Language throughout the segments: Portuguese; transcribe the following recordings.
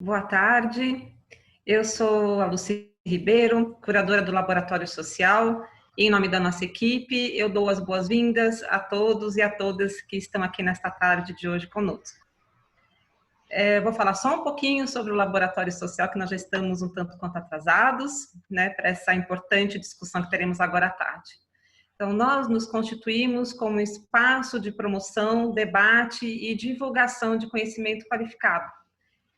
Boa tarde, eu sou a Lucy Ribeiro, curadora do Laboratório Social. Em nome da nossa equipe, eu dou as boas-vindas a todos e a todas que estão aqui nesta tarde de hoje conosco. Vou falar só um pouquinho sobre o Laboratório Social, que nós já estamos um tanto quanto atrasados, né, para essa importante discussão que teremos agora à tarde. Então, nós nos constituímos como um espaço de promoção, debate e divulgação de conhecimento qualificado.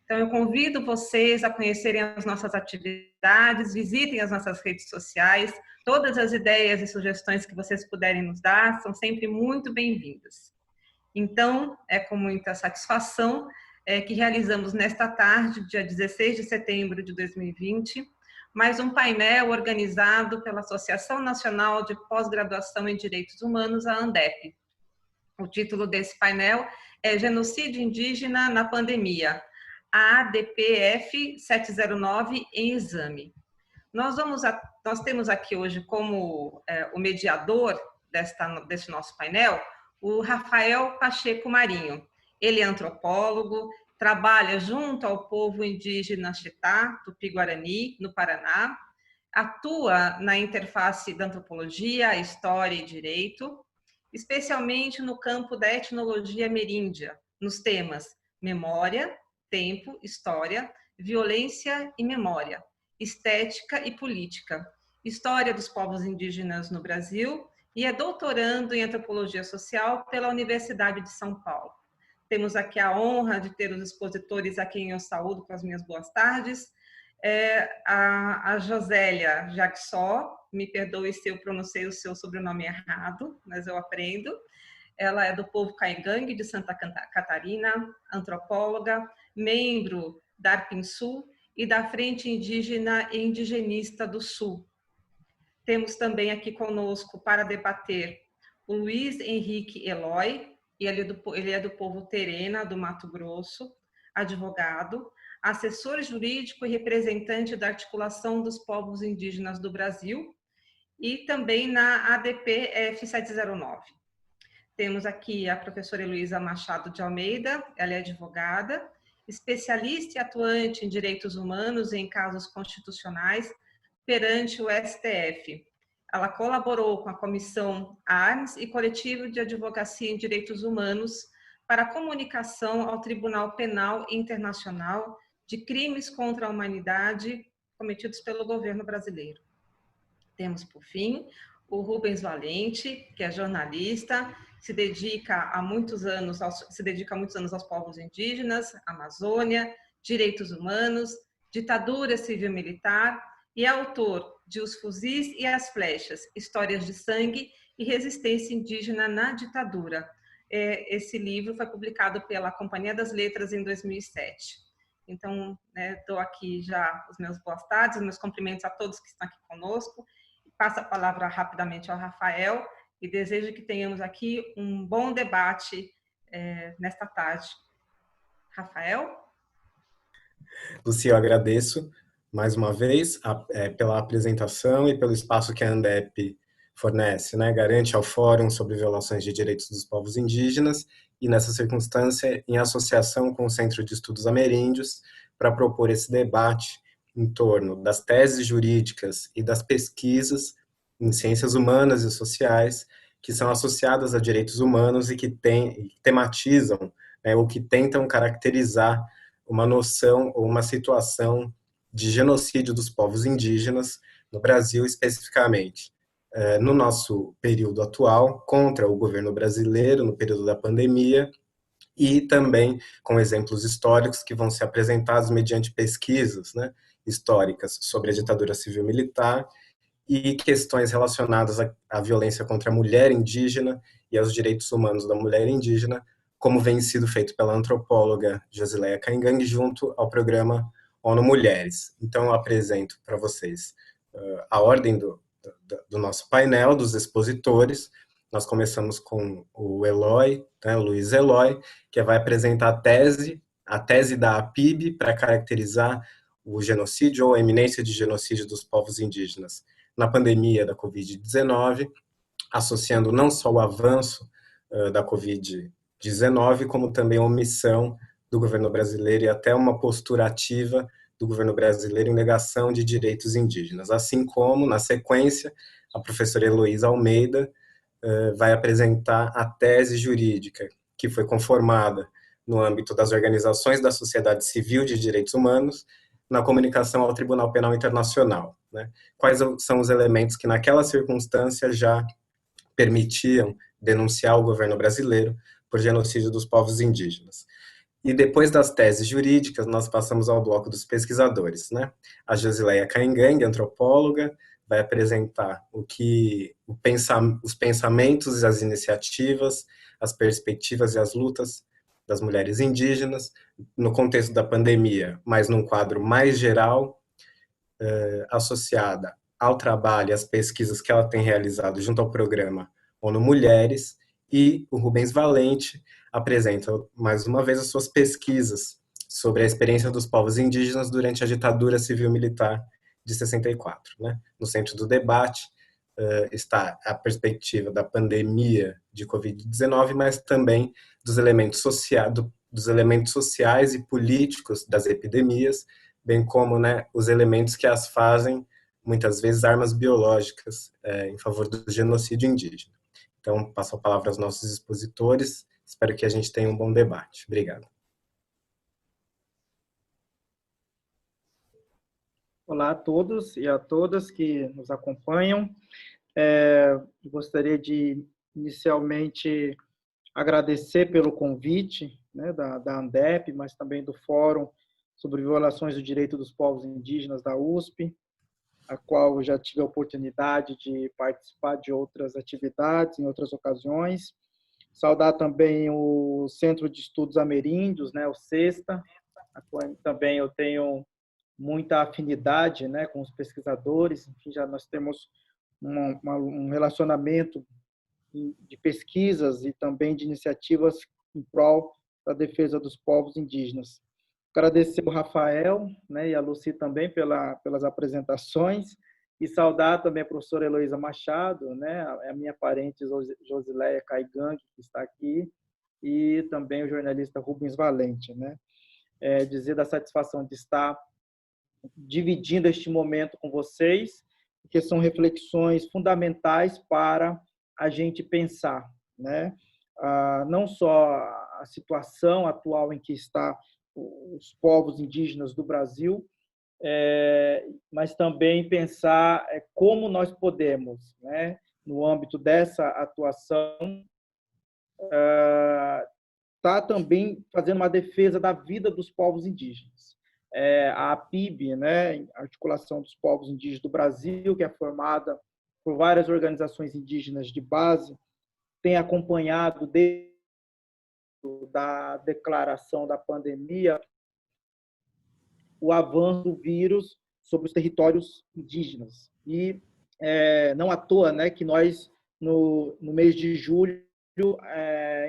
Então, eu convido vocês a conhecerem as nossas atividades, visitem as nossas redes sociais. Todas as ideias e sugestões que vocês puderem nos dar são sempre muito bem-vindas. Então, é com muita satisfação que realizamos nesta tarde, dia 16 de setembro de 2020, mais um painel organizado pela Associação Nacional de Pós-Graduação em Direitos Humanos, a ANDEP. O título desse painel é Genocídio Indígena na Pandemia, a ADPF 709 em exame. Nós temos aqui hoje como o mediador deste nosso painel o Rafael Pacheco Marinho. Ele é antropólogo, trabalha junto ao povo indígena Xetá, Tupi-Guarani, no Paraná, atua na interface da antropologia, história e direito, especialmente no campo da etnologia ameríndia, nos temas memória, tempo, história, violência e memória, estética e política, história dos povos indígenas no Brasil, e é doutorando em antropologia social pela Universidade de São Paulo. Temos aqui a honra de ter os expositores a quem eu saúdo com as minhas boas tardes. A Josélia Jaxó, me perdoe se eu pronunciei o seu sobrenome errado, mas eu aprendo. Ela é do povo Caingangue de Santa Catarina, antropóloga, membro da Arpinsul e da Frente Indígena e Indigenista do Sul. Temos também aqui conosco para debater o Luiz Henrique Eloy, ele é do povo Terena, do Mato Grosso, advogado, assessor jurídico e representante da Articulação dos Povos Indígenas do Brasil e também na ADP-F 709. Temos aqui a professora Heloísa Machado de Almeida, ela é advogada, especialista e atuante em direitos humanos e em casos constitucionais perante o STF. Ela colaborou com a Comissão ARMS e Coletivo de Advocacia em Direitos Humanos para a comunicação ao Tribunal Penal Internacional de crimes contra a humanidade cometidos pelo governo brasileiro. Temos, por fim, o Rubens Valente, que é jornalista, se dedica há muitos anos aos povos indígenas, Amazônia, direitos humanos, ditadura civil-militar e é autor de Os Fuzis e as Flechas, Histórias de Sangue e Resistência Indígena na Ditadura. Esse livro foi publicado pela Companhia das Letras em 2007. Então, dou aqui já os meus boas tardes, os meus cumprimentos a todos que estão aqui conosco. Passo a palavra rapidamente ao Rafael e desejo que tenhamos aqui um bom debate nesta tarde. Rafael? Lucy, eu agradeço mais uma vez pela apresentação e pelo espaço que a ANDEP fornece, né? Garante ao Fórum sobre Violações de Direitos dos Povos Indígenas e, nessa circunstância, em associação com o Centro de Estudos Ameríndios, para propor esse debate em torno das teses jurídicas e das pesquisas em ciências humanas e sociais que são associadas a direitos humanos e que tematizam, né, ou que tentam caracterizar uma noção ou uma situação de genocídio dos povos indígenas no Brasil especificamente. No nosso período atual, contra o governo brasileiro, no período da pandemia, e também com exemplos históricos que vão ser apresentados mediante pesquisas, né, históricas sobre a ditadura civil-militar e questões relacionadas à violência contra a mulher indígena e aos direitos humanos da mulher indígena, como vem sido feito pela antropóloga Josileia Caingangue junto ao programa ONU Mulheres. Então, eu apresento para vocês a ordem do nosso painel, dos expositores. Nós começamos com o Eloy, né, o Luiz Eloy, que vai apresentar a tese da APIB para caracterizar o genocídio ou a iminência de genocídio dos povos indígenas na pandemia da Covid-19, associando não só o avanço da Covid-19, como também a omissão do governo brasileiro e até uma postura ativa do governo brasileiro em negação de direitos indígenas. Assim como, na sequência, a professora Heloísa Almeida vai apresentar a tese jurídica que foi conformada no âmbito das organizações da sociedade civil de direitos humanos na comunicação ao Tribunal Penal Internacional, né? Quais são os elementos que naquela circunstância já permitiam denunciar o governo brasileiro por genocídio dos povos indígenas. E depois das teses jurídicas, nós passamos ao bloco dos pesquisadores, né? A Josileia Caingang, antropóloga, vai apresentar os pensamentos e as iniciativas, as perspectivas e as lutas das mulheres indígenas no contexto da pandemia, mas num quadro mais geral, associada ao trabalho e às pesquisas que ela tem realizado junto ao programa ONU Mulheres, e o Rubens Valente apresenta mais uma vez as suas pesquisas sobre a experiência dos povos indígenas durante a ditadura civil-militar de 64. Né? No centro do debate está a perspectiva da pandemia de Covid-19, mas também dos elementos sociais e políticos das epidemias, bem como, né, os elementos que as fazem, muitas vezes, armas biológicas em favor do genocídio indígena. Então, passo a palavra aos nossos expositores. Espero que a gente tenha um bom debate. Obrigado. Olá a todos e a todas que nos acompanham. Gostaria de, inicialmente, agradecer pelo convite, né, da ANDEP, mas também do Fórum sobre Violações do Direito dos Povos Indígenas da USP, a qual eu já tive a oportunidade de participar de outras atividades em outras ocasiões. Saudar também o Centro de Estudos Ameríndios, né, o CESTA, a qual também eu tenho muita afinidade, né, com os pesquisadores. Enfim, já nós temos um relacionamento de pesquisas e também de iniciativas em prol da defesa dos povos indígenas. Agradecer o Rafael, né, e a Lucy também pelas apresentações, e saudar também a professora Heloísa Machado, né, a minha parente Josileia Caingang, que está aqui, e também o jornalista Rubens Valente. Né, dizer da satisfação de estar dividindo este momento com vocês, porque são reflexões fundamentais para a gente pensar, né? Não só a situação atual em que está os povos indígenas do Brasil, mas também pensar como nós podemos, né, no âmbito dessa atuação, tá também fazendo uma defesa da vida dos povos indígenas. A APIB, né, Articulação dos Povos Indígenas do Brasil, que é formada por várias organizações indígenas de base, tem acompanhado desde a declaração da pandemia o avanço do vírus sobre os territórios indígenas. E não à toa, né, que nós, no mês de julho,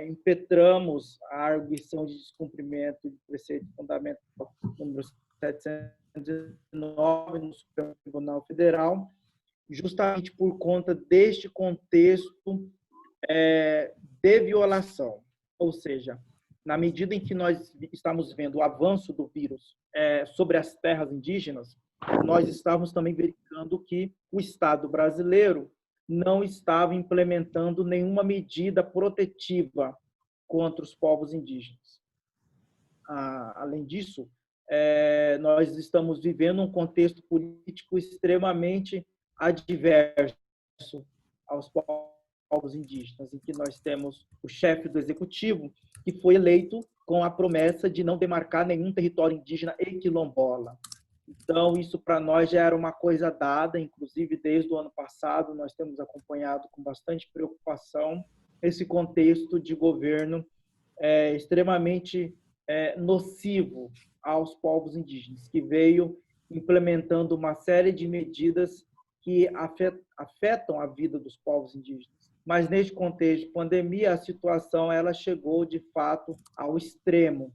impetramos a arguição de descumprimento de preceito fundamental número 709 no Supremo Tribunal Federal, justamente por conta deste contexto de violação. Ou seja, na medida em que nós estamos vendo o avanço do vírus sobre as terras indígenas, nós estávamos também verificando que o Estado brasileiro não estava implementando nenhuma medida protetiva contra os povos indígenas. Além disso, nós estamos vivendo um contexto político extremamente adverso aos povos indígenas, em que nós temos o chefe do executivo que foi eleito com a promessa de não demarcar nenhum território indígena e quilombola. Então, isso para nós já era uma coisa dada, inclusive desde o ano passado nós temos acompanhado com bastante preocupação esse contexto de governo extremamente nocivo aos povos indígenas, que veio implementando uma série de medidas que afetam a vida dos povos indígenas. Mas neste contexto de pandemia, a situação ela chegou de fato ao extremo.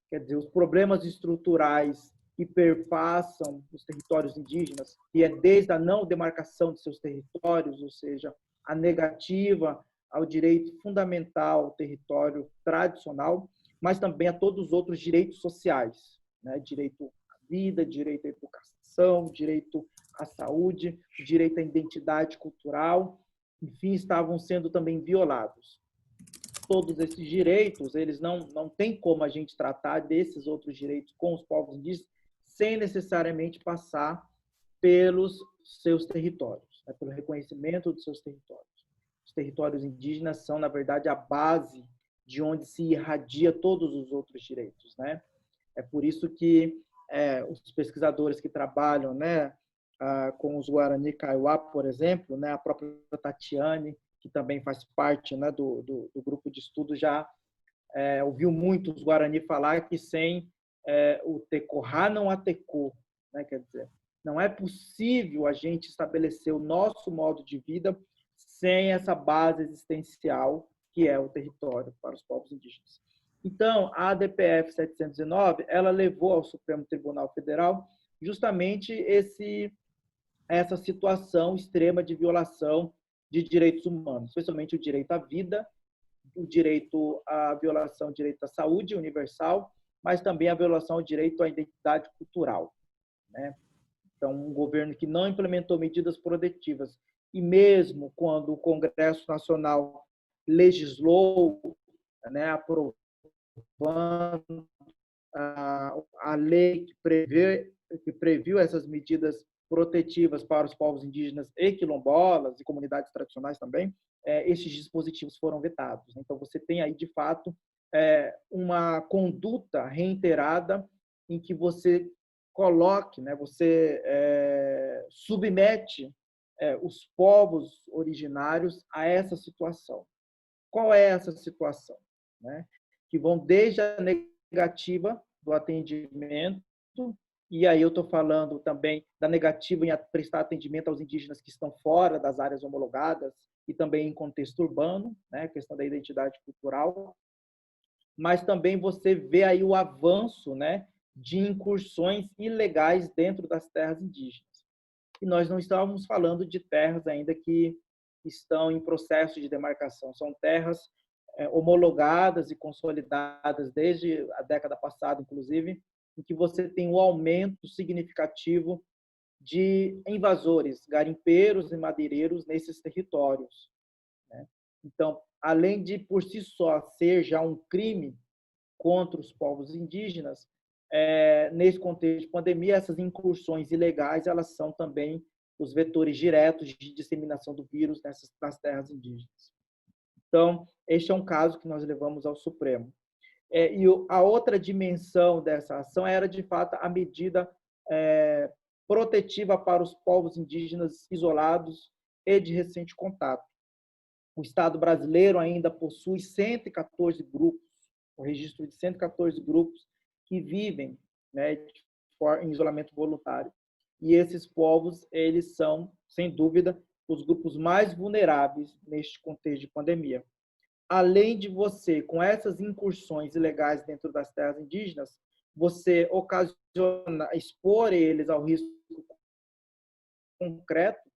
Quer dizer, os problemas estruturais que perpassam os territórios indígenas, e desde a não demarcação de seus territórios, ou seja, a negativa ao direito fundamental ao território tradicional, mas também a todos os outros direitos sociais, né? Direito à vida, direito à educação, direito à saúde, direito à identidade cultural, enfim, estavam sendo também violados. Todos esses direitos, eles não tem como a gente tratar desses outros direitos com os povos indígenas sem necessariamente passar pelos seus territórios, né? Pelo reconhecimento dos seus territórios. Os territórios indígenas são, na verdade, a base de onde se irradia todos os outros direitos, né? É por isso que os pesquisadores que trabalham, né, com os Guarani Kaiowá, por exemplo, né, a própria Tatiane, que também faz parte, né, do grupo de estudo, já ouviu muito os Guarani falar que sem o Tecorá não há Tecô, né? Quer dizer, não é possível a gente estabelecer o nosso modo de vida sem essa base existencial que é o território para os povos indígenas. Então, a ADPF 719, ela levou ao Supremo Tribunal Federal justamente essa situação extrema de violação de direitos humanos, especialmente o direito à vida, o direito à violação do direito à saúde universal, mas também a violação ao direito à identidade cultural, né? Então, um governo que não implementou medidas protetivas e mesmo quando o Congresso Nacional legislou, né, aprovando a lei que previu essas medidas protetivas para os povos indígenas e quilombolas e comunidades tradicionais também, esses dispositivos foram vetados. Então, você tem aí, de fato, uma conduta reiterada em que você coloque, né, você submete os povos originários a essa situação. Qual é essa situação? Né? Que vão desde a negativa do atendimento, e aí eu estou falando também da negativa em prestar atendimento aos indígenas que estão fora das áreas homologadas e também em contexto urbano, né, a questão da identidade cultural, mas também você vê aí o avanço, né, de incursões ilegais dentro das terras indígenas. E nós não estávamos falando de terras ainda que estão em processo de demarcação, são terras homologadas e consolidadas desde a década passada, inclusive, em que você tem um aumento significativo de invasores, garimpeiros e madeireiros nesses territórios, né? Então, além de por si só ser já um crime contra os povos indígenas, nesse contexto de pandemia, essas incursões ilegais, elas são também os vetores diretos de disseminação do vírus nas terras indígenas. Então, este é um caso que nós levamos ao Supremo. E a outra dimensão dessa ação era, de fato, a medida protetiva para os povos indígenas isolados e de recente contato. O Estado brasileiro ainda possui 114 grupos, o registro de 114 grupos que vivem, né, em isolamento voluntário. E esses povos, eles são, sem dúvida, os grupos mais vulneráveis neste contexto de pandemia. Além de você, com essas incursões ilegais dentro das terras indígenas, você ocasiona, expor eles ao risco concreto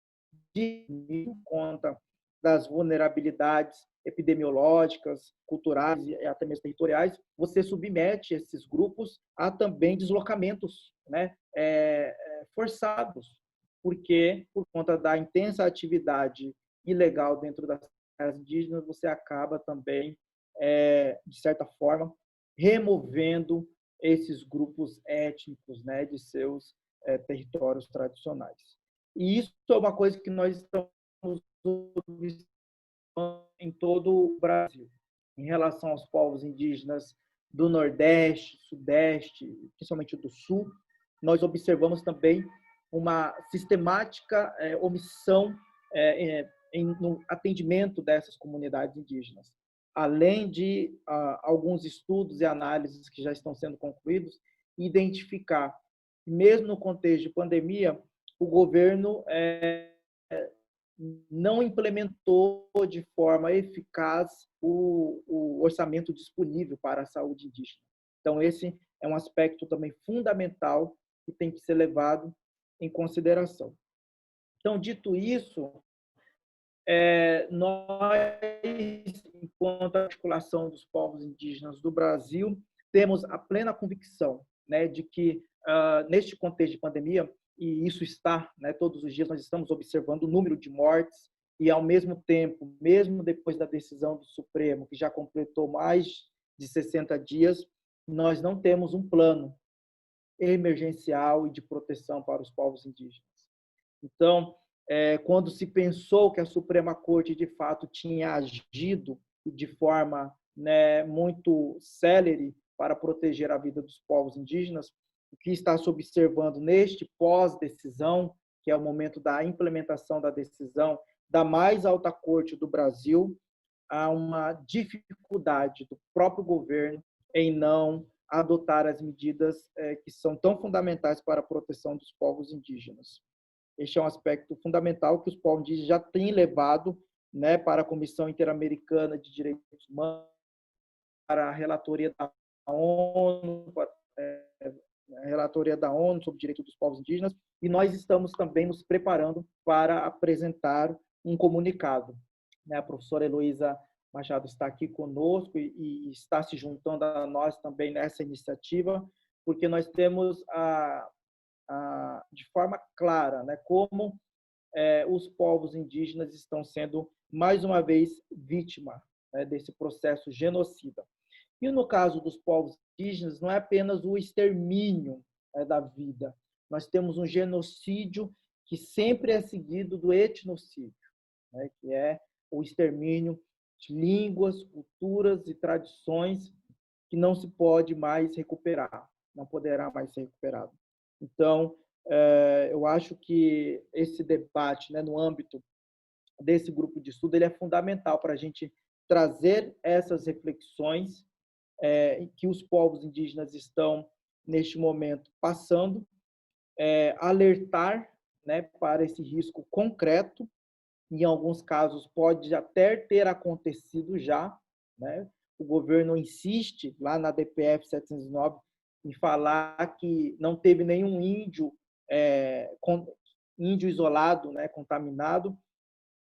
de conta das vulnerabilidades epidemiológicas, culturais e até mesmo territoriais, você submete esses grupos a também deslocamentos, né, forçados, porque por conta da intensa atividade ilegal dentro das terras indígenas, você acaba também, de certa forma, removendo esses grupos étnicos, né, de seus territórios tradicionais. E isso é uma coisa que nós estamos observando em todo o Brasil, em relação aos povos indígenas do Nordeste, Sudeste, principalmente do Sul. Nós observamos também uma sistemática omissão no atendimento dessas comunidades indígenas. Além de alguns estudos e análises que já estão sendo concluídos, identificar, mesmo no contexto de pandemia, o governo não implementou de forma eficaz o orçamento disponível para a saúde indígena. Então, esse é um aspecto também fundamental que tem que ser levado em consideração. Então, dito isso, nós, enquanto articulação dos povos indígenas do Brasil, temos a plena convicção, né, de que, neste contexto de pandemia, e isso está, né, todos os dias nós estamos observando o número de mortes, e ao mesmo tempo, mesmo depois da decisão do Supremo, que já completou mais de 60 dias, nós não temos um plano emergencial e de proteção para os povos indígenas. Então, quando se pensou que a Suprema Corte, de fato, tinha agido de forma, né, muito célere para proteger a vida dos povos indígenas, o que está se observando neste pós-decisão, que é o momento da implementação da decisão da mais alta corte do Brasil, há uma dificuldade do próprio governo em não adotar as medidas que são tão fundamentais para a proteção dos povos indígenas. Este é um aspecto fundamental que os povos indígenas já têm levado, né, para a Comissão Interamericana de Direitos Humanos, para a relatoria da ONU, a relatoria da ONU sobre direitos dos povos indígenas, e nós estamos também nos preparando para apresentar um comunicado. A professora Heloísa Machado está aqui conosco e está se juntando a nós também nessa iniciativa, porque nós temos de forma clara, né, como os povos indígenas estão sendo, mais uma vez, vítima, né, desse processo genocida. E no caso dos povos indígenas, não é apenas o extermínio, né, da vida. Nós temos um genocídio que sempre é seguido do etnocídio, né, que é o extermínio de línguas, culturas e tradições que não se pode mais recuperar, não poderá mais ser recuperado. Então, eu acho que esse debate, né, no âmbito desse grupo de estudo, ele é fundamental para a gente trazer essas reflexões que os povos indígenas estão, neste momento, passando, alertar, né, para esse risco concreto. Em alguns casos, pode até ter acontecido já, né? O governo insiste, lá na DPF 709, em falar que não teve nenhum índio isolado, né, contaminado,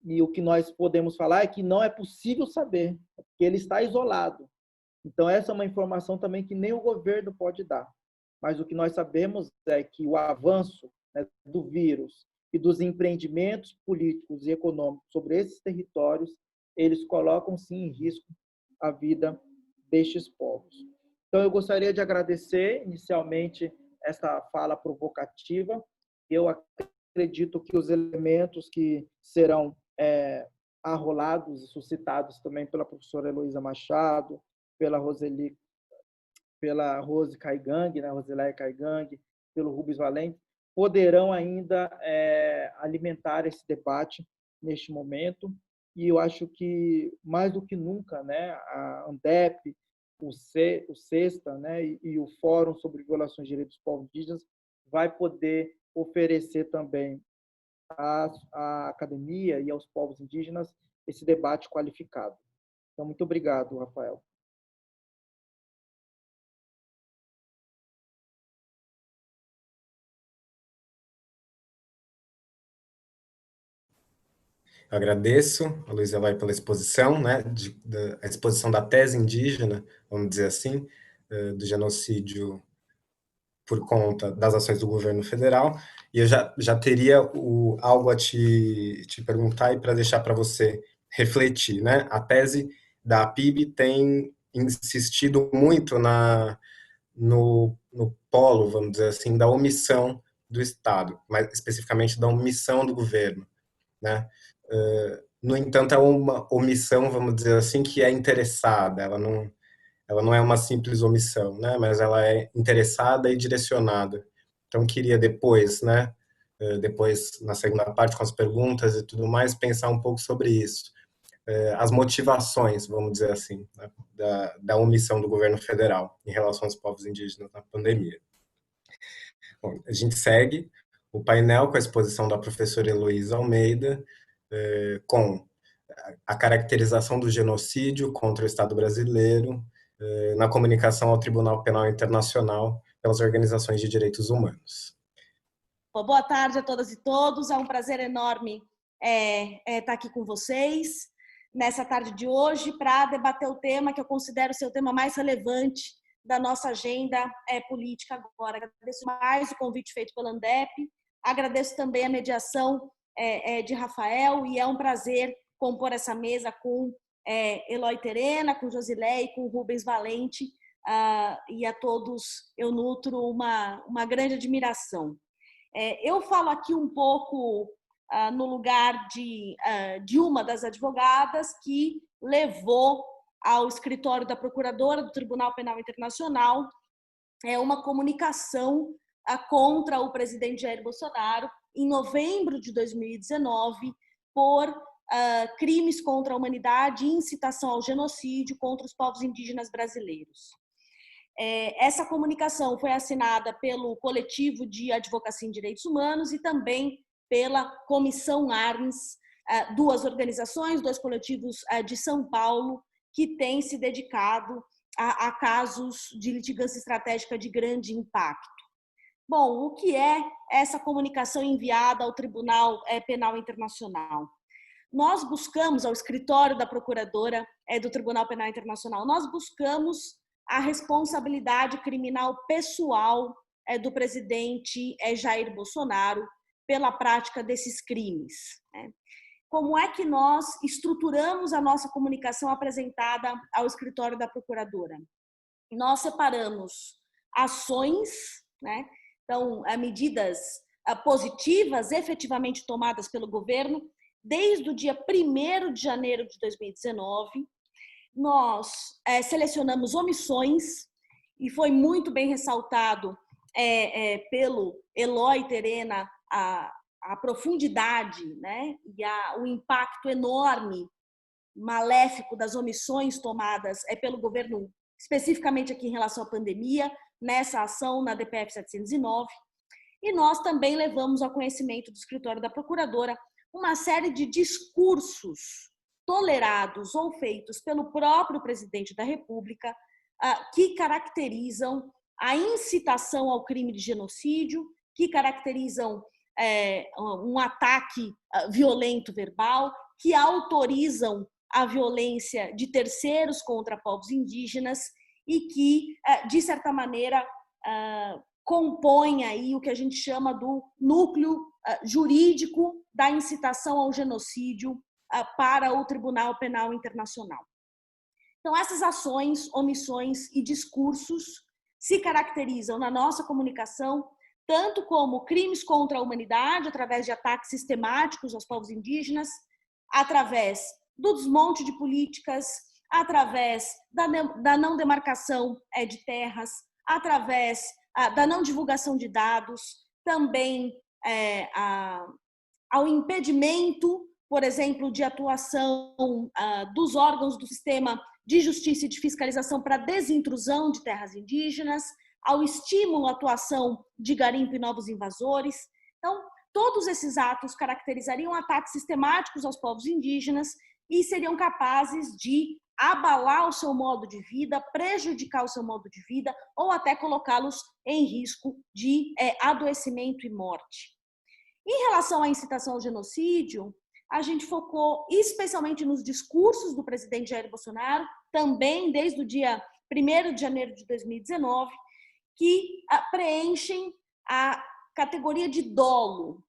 e o que nós podemos falar é que não é possível saber, porque ele está isolado. Então, essa é uma informação também que nem o governo pode dar. Mas o que nós sabemos é que o avanço, né, do vírus e dos empreendimentos políticos e econômicos sobre esses territórios, eles colocam, sim, em risco a vida destes povos. Então, eu gostaria de agradecer, inicialmente, essa fala provocativa. Eu acredito que os elementos que serão arrolados e suscitados também pela professora Heloísa Machado, pela Rose Caigang, né, Rosileia Caigang, pelo Rubens Valente, poderão ainda alimentar esse debate neste momento. E eu acho que, mais do que nunca, né, a ANDEP, o CESTA, né, e o Fórum sobre Violações de Direitos dos Povos Indígenas vai poder oferecer também à academia e aos povos indígenas esse debate qualificado. Então, muito obrigado, Rafael. Eu agradeço a Luiz Eloy pela exposição, né, a exposição da tese indígena, vamos dizer assim, do genocídio por conta das ações do governo federal, e eu já teria algo a te perguntar e para deixar para você refletir, né? A tese da APIB tem insistido muito no polo, vamos dizer assim, da omissão do Estado, mais especificamente da omissão do governo, né? No entanto, é uma omissão, vamos dizer assim, que é interessada, ela não é uma simples omissão, né? Mas ela é interessada e direcionada. Então, queria depois, né? Depois, na segunda parte, com as perguntas e tudo mais, pensar um pouco sobre isso. As motivações, vamos dizer assim, né, da omissão do governo federal em relação aos povos indígenas na pandemia. Bom, a gente segue o painel com a exposição da professora Heloísa Almeida, com a caracterização do genocídio contra o Estado brasileiro na comunicação ao Tribunal Penal Internacional pelas organizações de direitos humanos. Boa tarde a todas e todos, é um prazer enorme estar aqui com vocês nessa tarde de hoje para debater o tema que eu considero ser o tema mais relevante da nossa agenda política agora. Agradeço mais o convite feito pela ANDEP, agradeço também a mediação de Rafael, e é um prazer compor essa mesa com Eloy Terena, com Josilé e com Rubens Valente, e a todos eu nutro uma grande admiração. Eu falo aqui um pouco no lugar de uma das advogadas que levou ao escritório da Procuradora do Tribunal Penal Internacional uma comunicação contra o presidente Jair Bolsonaro em novembro de 2019 por crimes contra a humanidade e incitação ao genocídio contra os povos indígenas brasileiros. Essa comunicação foi assinada pelo Coletivo de Advocacia em Direitos Humanos e também pela Comissão Arns, duas organizações, dois coletivos de São Paulo, que têm se dedicado a casos de litigância estratégica de grande impacto. Bom, o que é essa comunicação enviada ao Tribunal Penal Internacional? Nós buscamos, ao escritório da Procuradora do Tribunal Penal Internacional, nós buscamos a responsabilidade criminal pessoal do presidente Jair Bolsonaro pela prática desses crimes. Como é que nós estruturamos a nossa comunicação apresentada ao escritório da Procuradora? Nós separamos ações, então, medidas positivas efetivamente tomadas pelo governo desde o dia 1º de janeiro de 2019. Nós selecionamos omissões, e foi muito bem ressaltado pelo Eloy Terena a profundidade, e o impacto enorme, maléfico das omissões tomadas pelo governo, especificamente aqui em relação à pandemia, nessa ação na DPF 709. E nós também levamos ao conhecimento do escritório da Procuradora uma série de discursos tolerados ou feitos pelo próprio presidente da República que caracterizam a incitação ao crime de genocídio, que caracterizam um ataque violento verbal, que autorizam a violência de terceiros contra povos indígenas e que, de certa maneira, compõem aí o que a gente chama do núcleo jurídico da incitação ao genocídio para o Tribunal Penal Internacional. Então, essas ações, omissões e discursos se caracterizam na nossa comunicação tanto como crimes contra a humanidade, através de ataques sistemáticos aos povos indígenas, através do desmonte de políticas, através da não demarcação de terras, através da não divulgação de dados, também ao impedimento, por exemplo, de atuação dos órgãos do sistema de justiça e de fiscalização para desintrusão de terras indígenas, ao estímulo à atuação de garimpo e novos invasores. Então, todos esses atos caracterizariam ataques sistemáticos aos povos indígenas e seriam capazes de abalar o seu modo de vida, prejudicar o seu modo de vida ou até colocá-los em risco de adoecimento e morte. Em relação à incitação ao genocídio, a gente focou especialmente nos discursos do presidente Jair Bolsonaro, também desde o dia 1º de janeiro de 2019, que preenchem a categoria de dolo,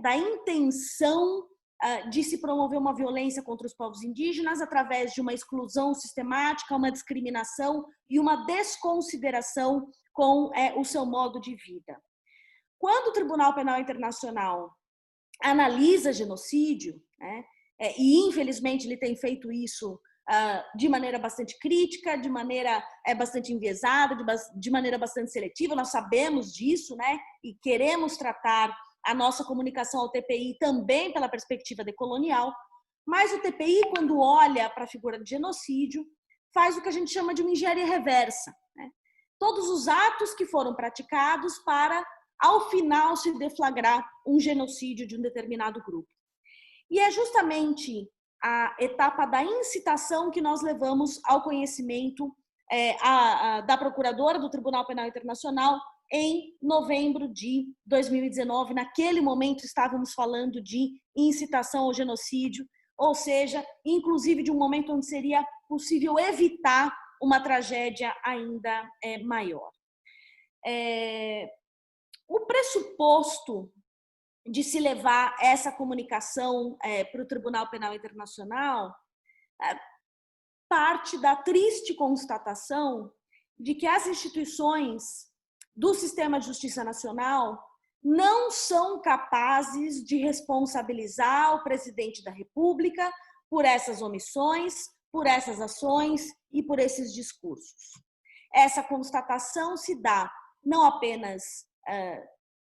da intenção de se promover uma violência contra os povos indígenas através de uma exclusão sistemática, uma discriminação e uma desconsideração com o seu modo de vida. Quando o Tribunal Penal Internacional analisa genocídio, e infelizmente ele tem feito isso de maneira bastante crítica, de maneira bastante enviesada, de maneira bastante seletiva, nós sabemos disso, e queremos tratar a nossa comunicação ao TPI também pela perspectiva decolonial, mas o TPI, quando olha para a figura de genocídio, faz o que a gente chama de uma engenharia reversa. Todos os atos que foram praticados para, ao final, se deflagrar um genocídio de um determinado grupo. E é justamente a etapa da incitação que nós levamos ao conhecimento da Procuradora do Tribunal Penal Internacional em novembro de 2019. Naquele momento estávamos falando de incitação ao genocídio, ou seja, inclusive de um momento onde seria possível evitar uma tragédia ainda maior. O pressuposto de se levar essa comunicação para o Tribunal Penal Internacional parte da triste constatação de que as instituições do sistema de justiça nacional não são capazes de responsabilizar o presidente da República por essas omissões, por essas ações e por esses discursos. Essa constatação se dá não apenas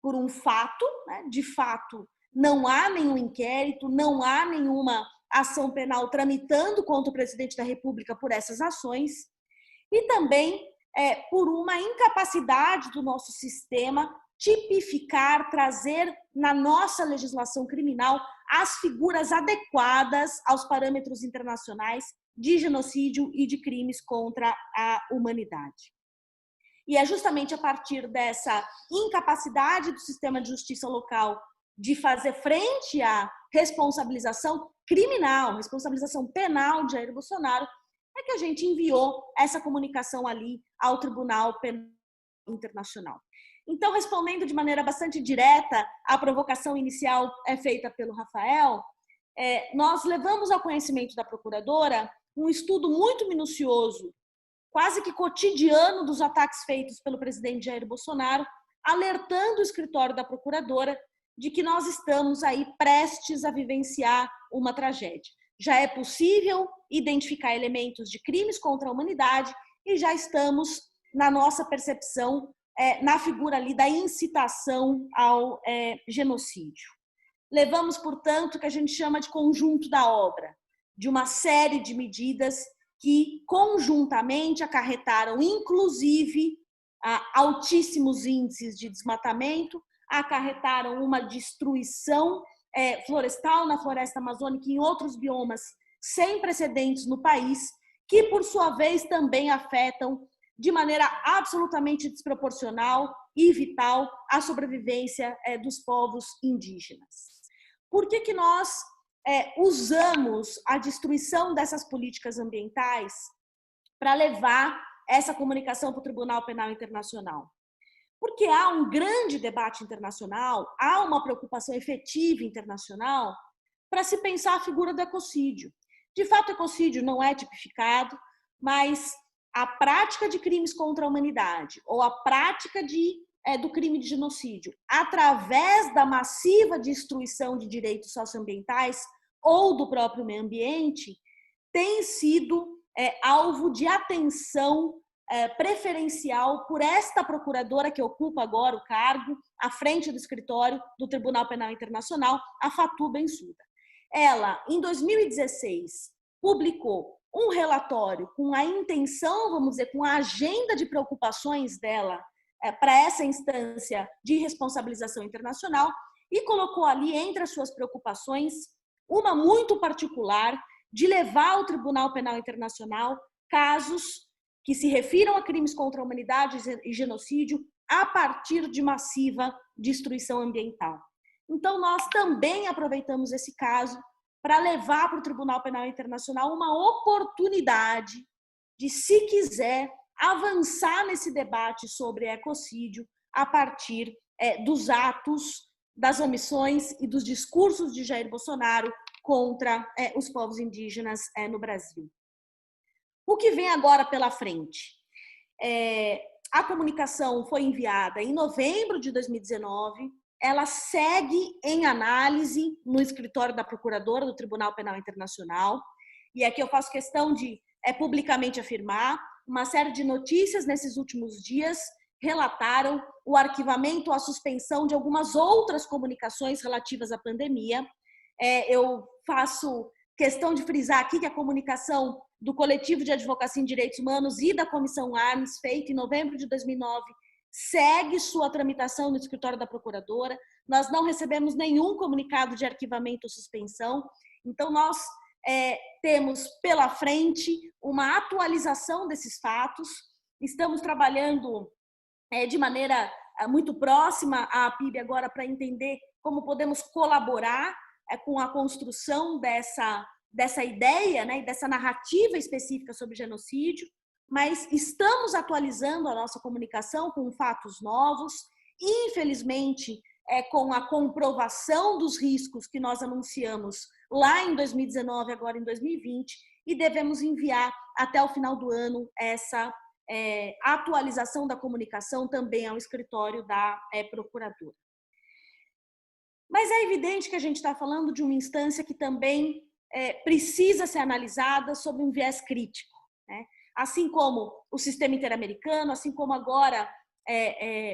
por um fato, né? De fato, não há nenhum inquérito, não há nenhuma ação penal tramitando contra o presidente da República por essas ações, e também por uma incapacidade do nosso sistema tipificar, trazer na nossa legislação criminal as figuras adequadas aos parâmetros internacionais de genocídio e de crimes contra a humanidade. E é justamente a partir dessa incapacidade do sistema de justiça local de fazer frente à responsabilização criminal, responsabilização penal de Jair Bolsonaro, é que a gente enviou essa comunicação ali ao Tribunal Penal Internacional. Então, respondendo de maneira bastante direta à provocação inicial feita pelo Rafael, nós levamos ao conhecimento da procuradora um estudo muito minucioso, quase que cotidiano, dos ataques feitos pelo presidente Jair Bolsonaro, alertando o escritório da procuradora de que nós estamos aí prestes a vivenciar uma tragédia. Já é possível identificar elementos de crimes contra a humanidade e já estamos, na nossa percepção, na figura ali da incitação ao genocídio. Levamos, portanto, o que a gente chama de conjunto da obra, de uma série de medidas que conjuntamente acarretaram, inclusive, altíssimos índices de desmatamento, acarretaram uma destruição florestal na floresta amazônica e em outros biomas sem precedentes no país, que, por sua vez, também afetam de maneira absolutamente desproporcional e vital a sobrevivência dos povos indígenas. Por que nós usamos a destruição dessas políticas ambientais para levar essa comunicação para o Tribunal Penal Internacional? Porque há um grande debate internacional, há uma preocupação efetiva internacional para se pensar a figura do ecocídio. De fato, o ecocídio não é tipificado, mas a prática de crimes contra a humanidade ou a prática do crime de genocídio através da massiva destruição de direitos socioambientais ou do próprio meio ambiente tem sido alvo de atenção preferencial por esta procuradora que ocupa agora o cargo à frente do escritório do Tribunal Penal Internacional, a Fatou Bensouda. Ela, em 2016, publicou um relatório com a intenção, vamos dizer, com a agenda de preocupações dela para essa instância de responsabilização internacional e colocou ali, entre as suas preocupações, uma muito particular de levar ao Tribunal Penal Internacional casos que se refiram a crimes contra a humanidade e genocídio a partir de massiva destruição ambiental. Então, nós também aproveitamos esse caso para levar para o Tribunal Penal Internacional uma oportunidade de, se quiser, avançar nesse debate sobre ecocídio a partir dos atos, das omissões e dos discursos de Jair Bolsonaro contra os povos indígenas no Brasil. O que vem agora pela frente? A comunicação foi enviada em novembro de 2019, ela segue em análise no escritório da Procuradora do Tribunal Penal Internacional, e aqui eu faço questão de publicamente afirmar, uma série de notícias nesses últimos dias relataram o arquivamento ou a suspensão de algumas outras comunicações relativas à pandemia. Eu faço questão de frisar aqui que a comunicação do Coletivo de Advocacia em Direitos Humanos e da Comissão Armes, feita em novembro de 2009, segue sua tramitação no escritório da Procuradora. Nós não recebemos nenhum comunicado de arquivamento ou suspensão. Então, nós temos pela frente uma atualização desses fatos. Estamos trabalhando de maneira muito próxima à PIB agora para entender como podemos colaborar com a construção dessa ideia, né, e dessa narrativa específica sobre genocídio, mas estamos atualizando a nossa comunicação com fatos novos, infelizmente, com a comprovação dos riscos que nós anunciamos lá em 2019, agora em 2020, e devemos enviar até o final do ano essa atualização da comunicação também ao escritório da procuradora. Mas é evidente que a gente está falando de uma instância que também precisa ser analisada sob um viés crítico, né? Assim como o sistema interamericano, assim como agora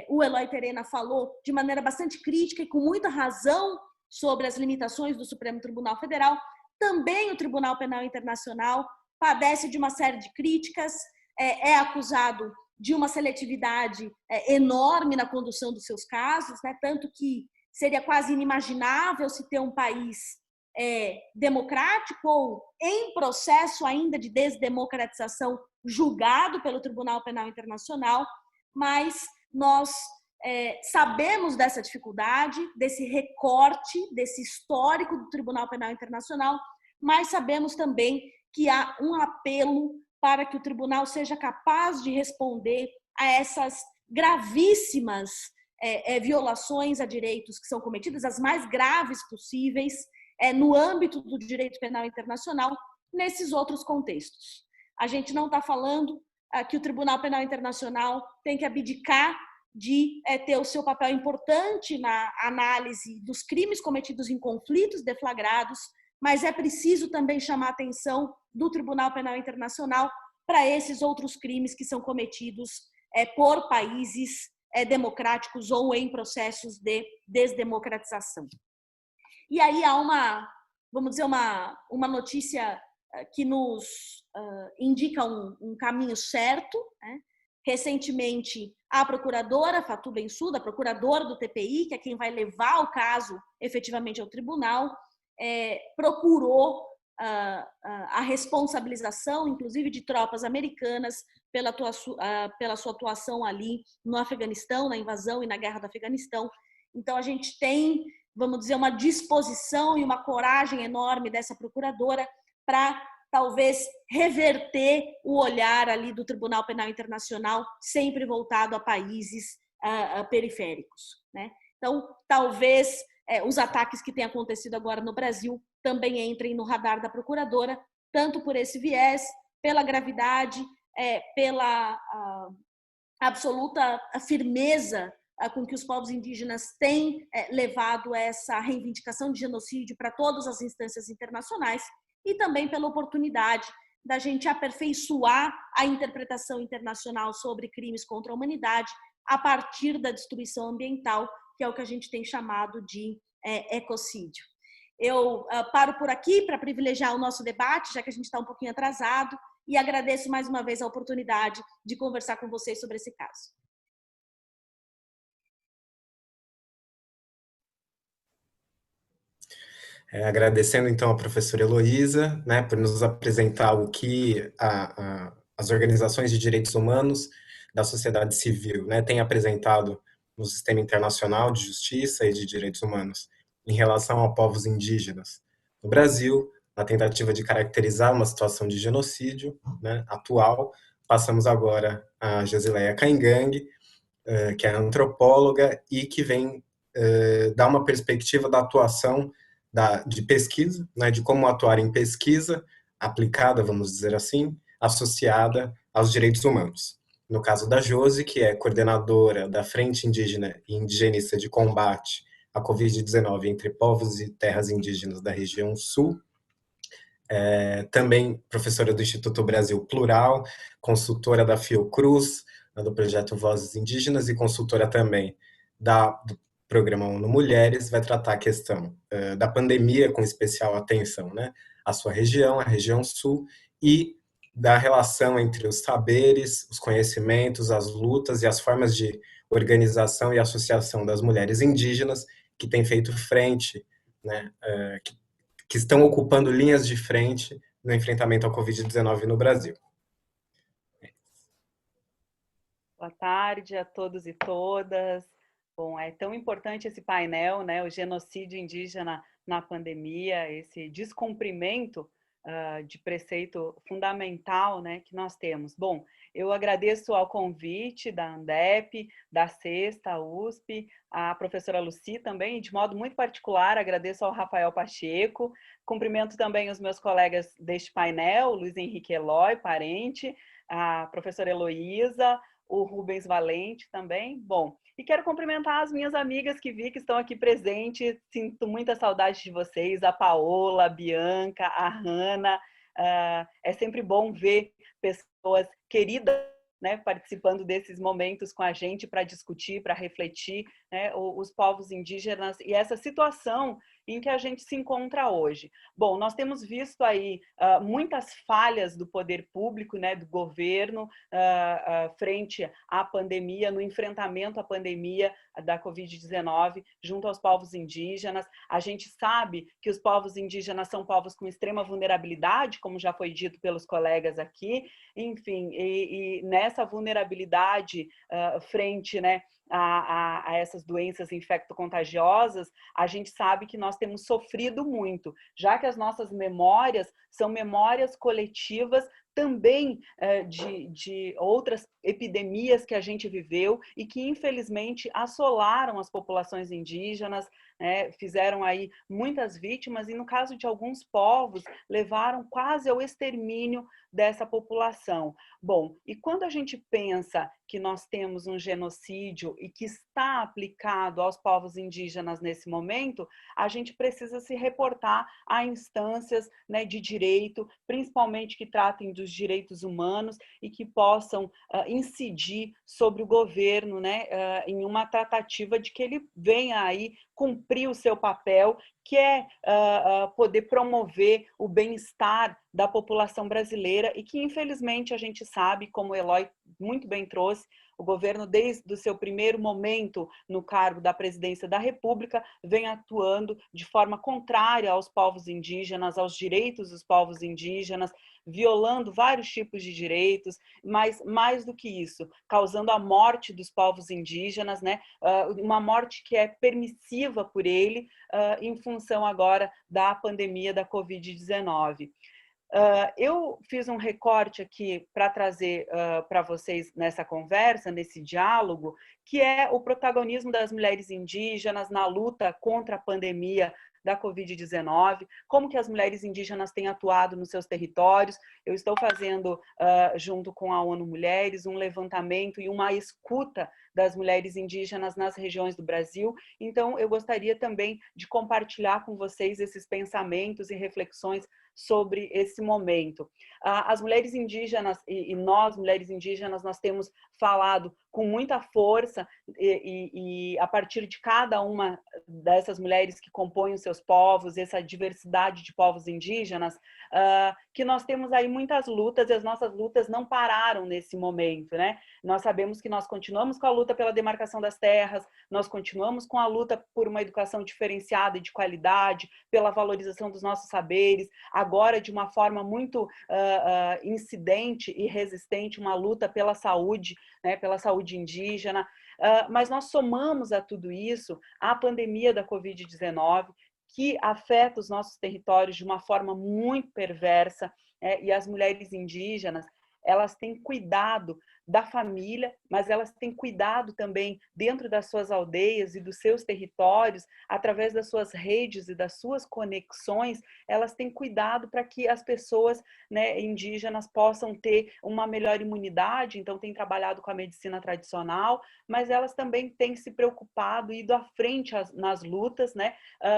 o Eloy Terena falou de maneira bastante crítica e com muita razão sobre as limitações do Supremo Tribunal Federal, também o Tribunal Penal Internacional padece de uma série de críticas, é acusado de uma seletividade enorme na condução dos seus casos, né? Tanto que seria quase inimaginável se ter um país democrático ou em processo ainda de desdemocratização julgado pelo Tribunal Penal Internacional, mas nós sabemos dessa dificuldade, desse recorte, desse histórico do Tribunal Penal Internacional, mas sabemos também que há um apelo para que o tribunal seja capaz de responder a essas gravíssimas violações a direitos que são cometidas, as mais graves possíveis, no âmbito do direito penal internacional, nesses outros contextos. A gente não está falando que o Tribunal Penal Internacional tem que abdicar de ter o seu papel importante na análise dos crimes cometidos em conflitos deflagrados, mas é preciso também chamar a atenção do Tribunal Penal Internacional para esses outros crimes que são cometidos por países democráticos ou em processos de desdemocratização. E aí há vamos dizer, uma notícia que nos indica um caminho certo, né? Recentemente, a procuradora Fatou Bensouda, a procuradora do TPI, que é quem vai levar o caso efetivamente ao tribunal, procurou a responsabilização, inclusive, de tropas americanas pela sua atuação ali no Afeganistão, na invasão e na guerra do Afeganistão. Então, a gente tem, vamos dizer, uma disposição e uma coragem enorme dessa procuradora para talvez reverter o olhar ali do Tribunal Penal Internacional, sempre voltado a países periféricos, né? Então, talvez os ataques que têm acontecido agora no Brasil também entrem no radar da procuradora, tanto por esse viés, pela gravidade, pela absoluta firmeza com que os povos indígenas têm levado essa reivindicação de genocídio para todas as instâncias internacionais, e também pela oportunidade da gente aperfeiçoar a interpretação internacional sobre crimes contra a humanidade a partir da destruição ambiental, que é o que a gente tem chamado de ecocídio. Eu paro por aqui para privilegiar o nosso debate, já que a gente está um pouquinho atrasado, e agradeço mais uma vez a oportunidade de conversar com vocês sobre esse caso. Agradecendo, então, a professora Heloísa, né, por nos apresentar o que as organizações de direitos humanos da sociedade civil, né, têm apresentado no sistema internacional de justiça e de direitos humanos em relação a povos indígenas no Brasil, na tentativa de caracterizar uma situação de genocídio, né, atual. Passamos agora a Gesileia Caingangue, que é antropóloga e que vem dar uma perspectiva da atuação de pesquisa, né, de como atuar em pesquisa aplicada, vamos dizer assim, associada aos direitos humanos. No caso da Josi, que é coordenadora da Frente Indígena e Indigenista de Combate à Covid-19 entre povos e terras indígenas da região sul, também professora do Instituto Brasil Plural, consultora da Fiocruz, do projeto Vozes Indígenas, e consultora também do Programa ONU Mulheres, vai tratar a questão da pandemia, com especial atenção, né, à sua região, a região sul, e da relação entre os saberes, os conhecimentos, as lutas e as formas de organização e associação das mulheres indígenas que têm feito frente, né, que estão ocupando linhas de frente no enfrentamento ao Covid-19 no Brasil. Boa tarde a todos e todas. Bom, é tão importante esse painel, né? O genocídio indígena na pandemia, esse descumprimento de preceito fundamental, né, que nós temos. Bom, eu agradeço ao convite da ANDEP, da Sexta USP, a professora Lucy também, e de modo muito particular agradeço ao Rafael Pacheco, cumprimento também os meus colegas deste painel, Luiz Henrique Eloy, parente, a professora Heloísa, o Rubens Valente também. Bom, e quero cumprimentar as minhas amigas que vi que estão aqui presentes. Sinto muita saudade de vocês, a Paola, a Bianca, a Hanna. É sempre bom ver pessoas queridas, né, participando desses momentos com a gente para discutir, para refletir, né, os povos indígenas e essa situação em que a gente se encontra hoje. Bom, nós temos visto aí muitas falhas do poder público, né, do governo, frente à pandemia, no enfrentamento à pandemia da Covid-19 junto aos povos indígenas. A gente sabe que os povos indígenas são povos com extrema vulnerabilidade, como já foi dito pelos colegas aqui, enfim, e nessa vulnerabilidade frente, né, a essas doenças infecto-contagiosas, a gente sabe que nós temos sofrido muito, já que as nossas memórias são memórias coletivas também de outras epidemias que a gente viveu e que, infelizmente, assolaram as populações indígenas, né, fizeram aí muitas vítimas e, no caso de alguns povos, levaram quase ao extermínio dessa população. Bom, e quando a gente pensa que nós temos um genocídio e que está aplicado aos povos indígenas nesse momento, a gente precisa se reportar a instâncias, né, de direito, principalmente que tratem dos direitos humanos e que possam incidir sobre o governo, né, em uma tratativa de que ele venha aí cumprir o seu papel, que é poder promover o bem-estar da população brasileira e que, infelizmente, a gente sabe, como o Eloy muito bem trouxe, o governo, desde o seu primeiro momento no cargo da presidência da República, vem atuando de forma contrária aos povos indígenas, aos direitos dos povos indígenas, violando vários tipos de direitos, mas mais do que isso, causando a morte dos povos indígenas, né? Uma morte que é permissiva por ele, em função agora da pandemia da Covid-19. Eu fiz um recorte aqui para trazer para vocês nessa conversa, nesse diálogo, que é o protagonismo das mulheres indígenas na luta contra a pandemia da Covid-19, como que as mulheres indígenas têm atuado nos seus territórios. Eu estou fazendo, junto com a ONU Mulheres, um levantamento e uma escuta das mulheres indígenas nas regiões do Brasil. Então, eu gostaria também de compartilhar com vocês esses pensamentos e reflexões sobre esse momento. As mulheres indígenas e nós, mulheres indígenas, nós temos falado com muita força e a partir de cada uma dessas mulheres que compõem os seus povos, essa diversidade de povos indígenas, que nós temos aí muitas lutas e as nossas lutas não pararam nesse momento, né? Nós sabemos que nós continuamos com a luta pela demarcação das terras, nós continuamos com a luta por uma educação diferenciada e de qualidade, pela valorização dos nossos saberes, agora de uma forma muito incidente e resistente, uma luta pela saúde, né, pela saúde indígena, mas nós somamos a tudo isso a pandemia da Covid-19, que afeta os nossos territórios de uma forma muito perversa, e as mulheres indígenas, elas têm cuidado da família, mas elas têm cuidado também dentro das suas aldeias e dos seus territórios, através das suas redes e das suas conexões, elas têm cuidado para que as pessoas, né, indígenas possam ter uma melhor imunidade, então têm trabalhado com a medicina tradicional, mas elas também têm se preocupado, ido à frente nas lutas, né,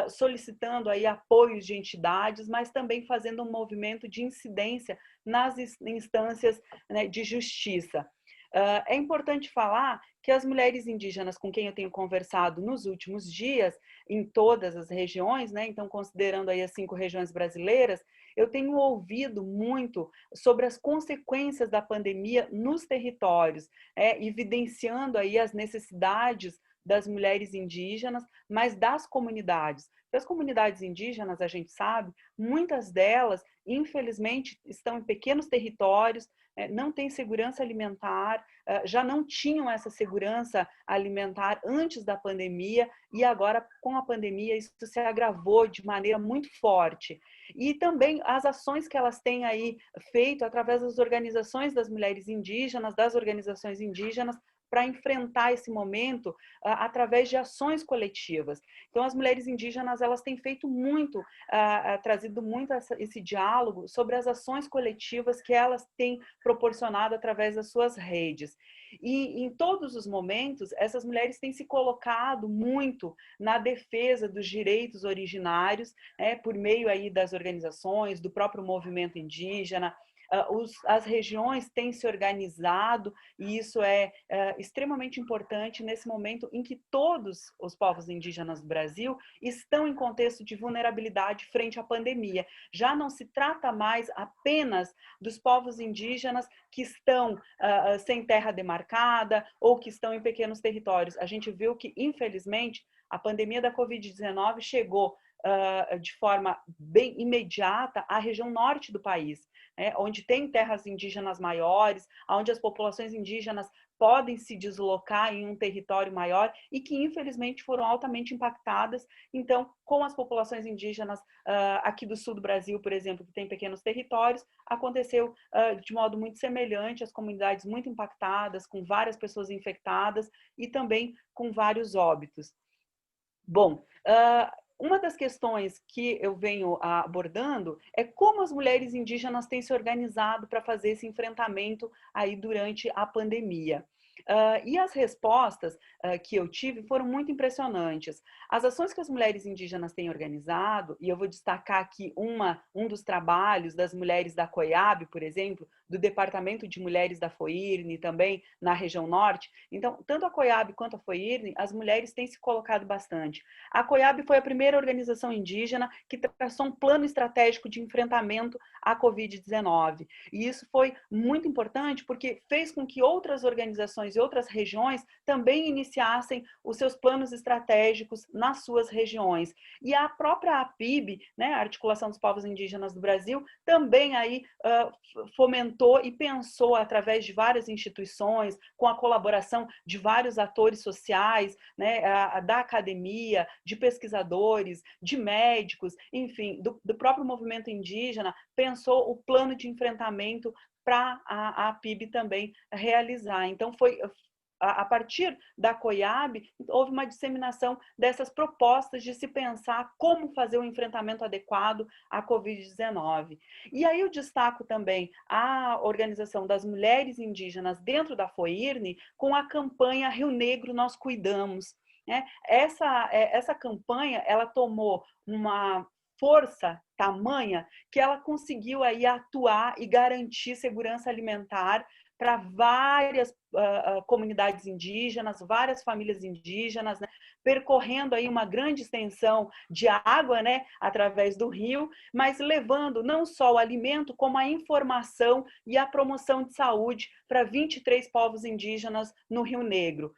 solicitando aí apoios de entidades, mas também fazendo um movimento de incidência nas instâncias, né, de justiça. É importante falar que as mulheres indígenas com quem eu tenho conversado nos últimos dias, em todas as regiões, né, então considerando aí as 5 regiões brasileiras, eu tenho ouvido muito sobre as consequências da pandemia nos territórios, evidenciando aí as necessidades das mulheres indígenas, mas das comunidades. Porque as comunidades indígenas, a gente sabe, muitas delas, infelizmente, estão em pequenos territórios, não têm segurança alimentar, já não tinham essa segurança alimentar antes da pandemia e agora, com a pandemia, isso se agravou de maneira muito forte. E também as ações que elas têm aí feito através das organizações das mulheres indígenas, das organizações indígenas, para enfrentar esse momento através de ações coletivas. Então, as mulheres indígenas, elas têm feito muito, trazido muito esse diálogo sobre as ações coletivas que elas têm proporcionado através das suas redes. E em todos os momentos, essas mulheres têm se colocado muito na defesa dos direitos originários, por meio aí das organizações, do próprio movimento indígena. As regiões têm se organizado e isso é extremamente importante nesse momento em que todos os povos indígenas do Brasil estão em contexto de vulnerabilidade frente à pandemia. Já não se trata mais apenas dos povos indígenas que estão sem terra demarcada ou que estão em pequenos territórios. A gente viu que, infelizmente, a pandemia da Covid-19 chegou de forma bem imediata à região norte do país, onde tem terras indígenas maiores, onde as populações indígenas podem se deslocar em um território maior e que, infelizmente, foram altamente impactadas. Então, com as populações indígenas aqui do sul do Brasil, por exemplo, que tem pequenos territórios, aconteceu de modo muito semelhante, as comunidades muito impactadas, com várias pessoas infectadas e também com vários óbitos. Bom, uma das questões que eu venho abordando é como as mulheres indígenas têm se organizado para fazer esse enfrentamento aí durante a pandemia. E as respostas que eu tive foram muito impressionantes. As ações que as mulheres indígenas têm organizado, e eu vou destacar aqui um dos trabalhos das mulheres da COIAB, por exemplo, do Departamento de Mulheres da FOIRN, também na região norte. Então, tanto a COIAB quanto a FOIRN, as mulheres têm se colocado bastante. A COIAB foi a primeira organização indígena que traçou um plano estratégico de enfrentamento à Covid-19. E isso foi muito importante porque fez com que outras organizações e outras regiões também iniciassem os seus planos estratégicos nas suas regiões. E a própria APIB, a Articulação dos Povos Indígenas do Brasil, também aí fomentou e pensou através de várias instituições, com a colaboração de vários atores sociais, da academia, de pesquisadores, de médicos, enfim, do próprio movimento indígena, pensou o plano de enfrentamento para a APIB também realizar. Então, foi a partir da COIAB, houve uma disseminação dessas propostas de se pensar como fazer o enfrentamento adequado à Covid-19. E aí eu destaco também a organização das mulheres indígenas dentro da FOIRN com a campanha Rio Negro Nós Cuidamos. Essa campanha, ela tomou uma força tamanha que ela conseguiu aí atuar e garantir segurança alimentar para várias comunidades indígenas, várias famílias indígenas, percorrendo aí uma grande extensão de água, através do rio, mas levando não só o alimento, como a informação e a promoção de saúde para 23 povos indígenas no Rio Negro.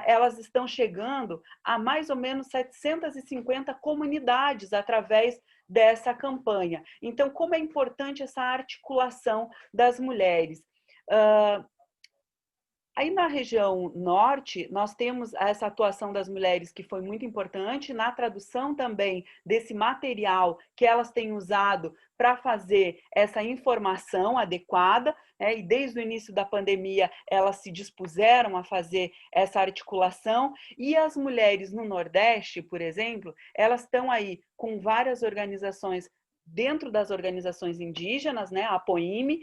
Elas estão chegando a mais ou menos 750 comunidades através dessa campanha. Então, como é importante essa articulação das mulheres. Aí na região norte, nós temos essa atuação das mulheres que foi muito importante, na tradução também desse material que elas têm usado para fazer essa informação adequada, e desde o início da pandemia elas se dispuseram a fazer essa articulação, e as mulheres no Nordeste, por exemplo, elas estão aí com várias organizações dentro das organizações indígenas, a APOIME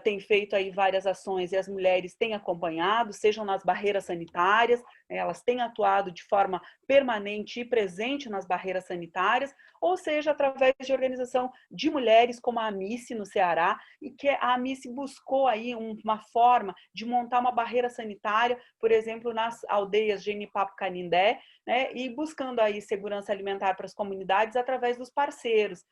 tem feito aí várias ações e as mulheres têm acompanhado, sejam nas barreiras sanitárias, elas têm atuado de forma permanente e presente nas barreiras sanitárias, ou seja, através de organização de mulheres como a AMICE no Ceará, e que a AMICE buscou aí uma forma de montar uma barreira sanitária, por exemplo, nas aldeias Genipapo Canindé, e buscando aí segurança alimentar para as comunidades através dos parceiros,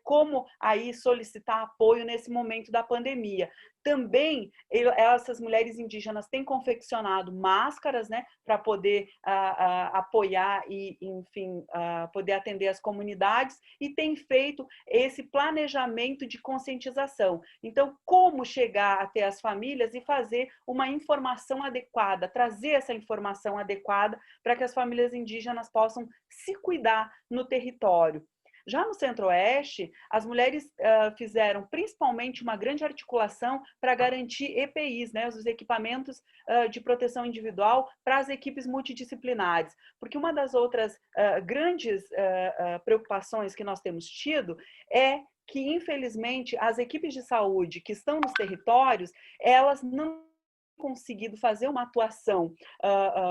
como aí solicitar apoio nesse momento da pandemia. Também essas mulheres indígenas têm confeccionado máscaras, né, para poder apoiar e, enfim, poder atender as comunidades, e têm feito esse planejamento de conscientização. Então, como chegar até as famílias e fazer uma informação adequada, trazer essa informação adequada para que as famílias indígenas possam se cuidar no território. Já no Centro-Oeste, as mulheres fizeram principalmente uma grande articulação para garantir EPIs, né, os equipamentos de proteção individual para as equipes multidisciplinares. Porque uma das outras grandes preocupações que nós temos tido é que, infelizmente, as equipes de saúde que estão nos territórios, elas não conseguido fazer uma atuação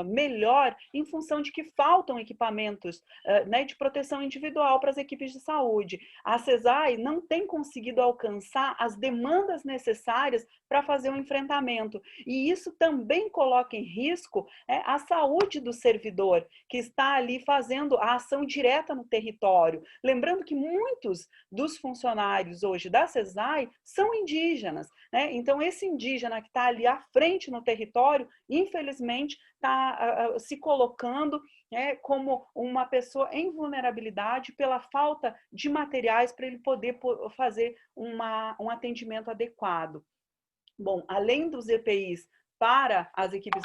melhor em função de que faltam equipamentos né, de proteção individual para as equipes de saúde. A CESAI não tem conseguido alcançar as demandas necessárias para fazer um enfrentamento. E isso também coloca em risco a saúde do servidor, que está ali fazendo a ação direta no território. Lembrando que muitos dos funcionários hoje da CESAI são indígenas, né? Então, esse indígena que está ali à frente no território, infelizmente, está se colocando como uma pessoa em vulnerabilidade pela falta de materiais para ele poder fazer um atendimento adequado. Bom, além dos EPIs para as equipes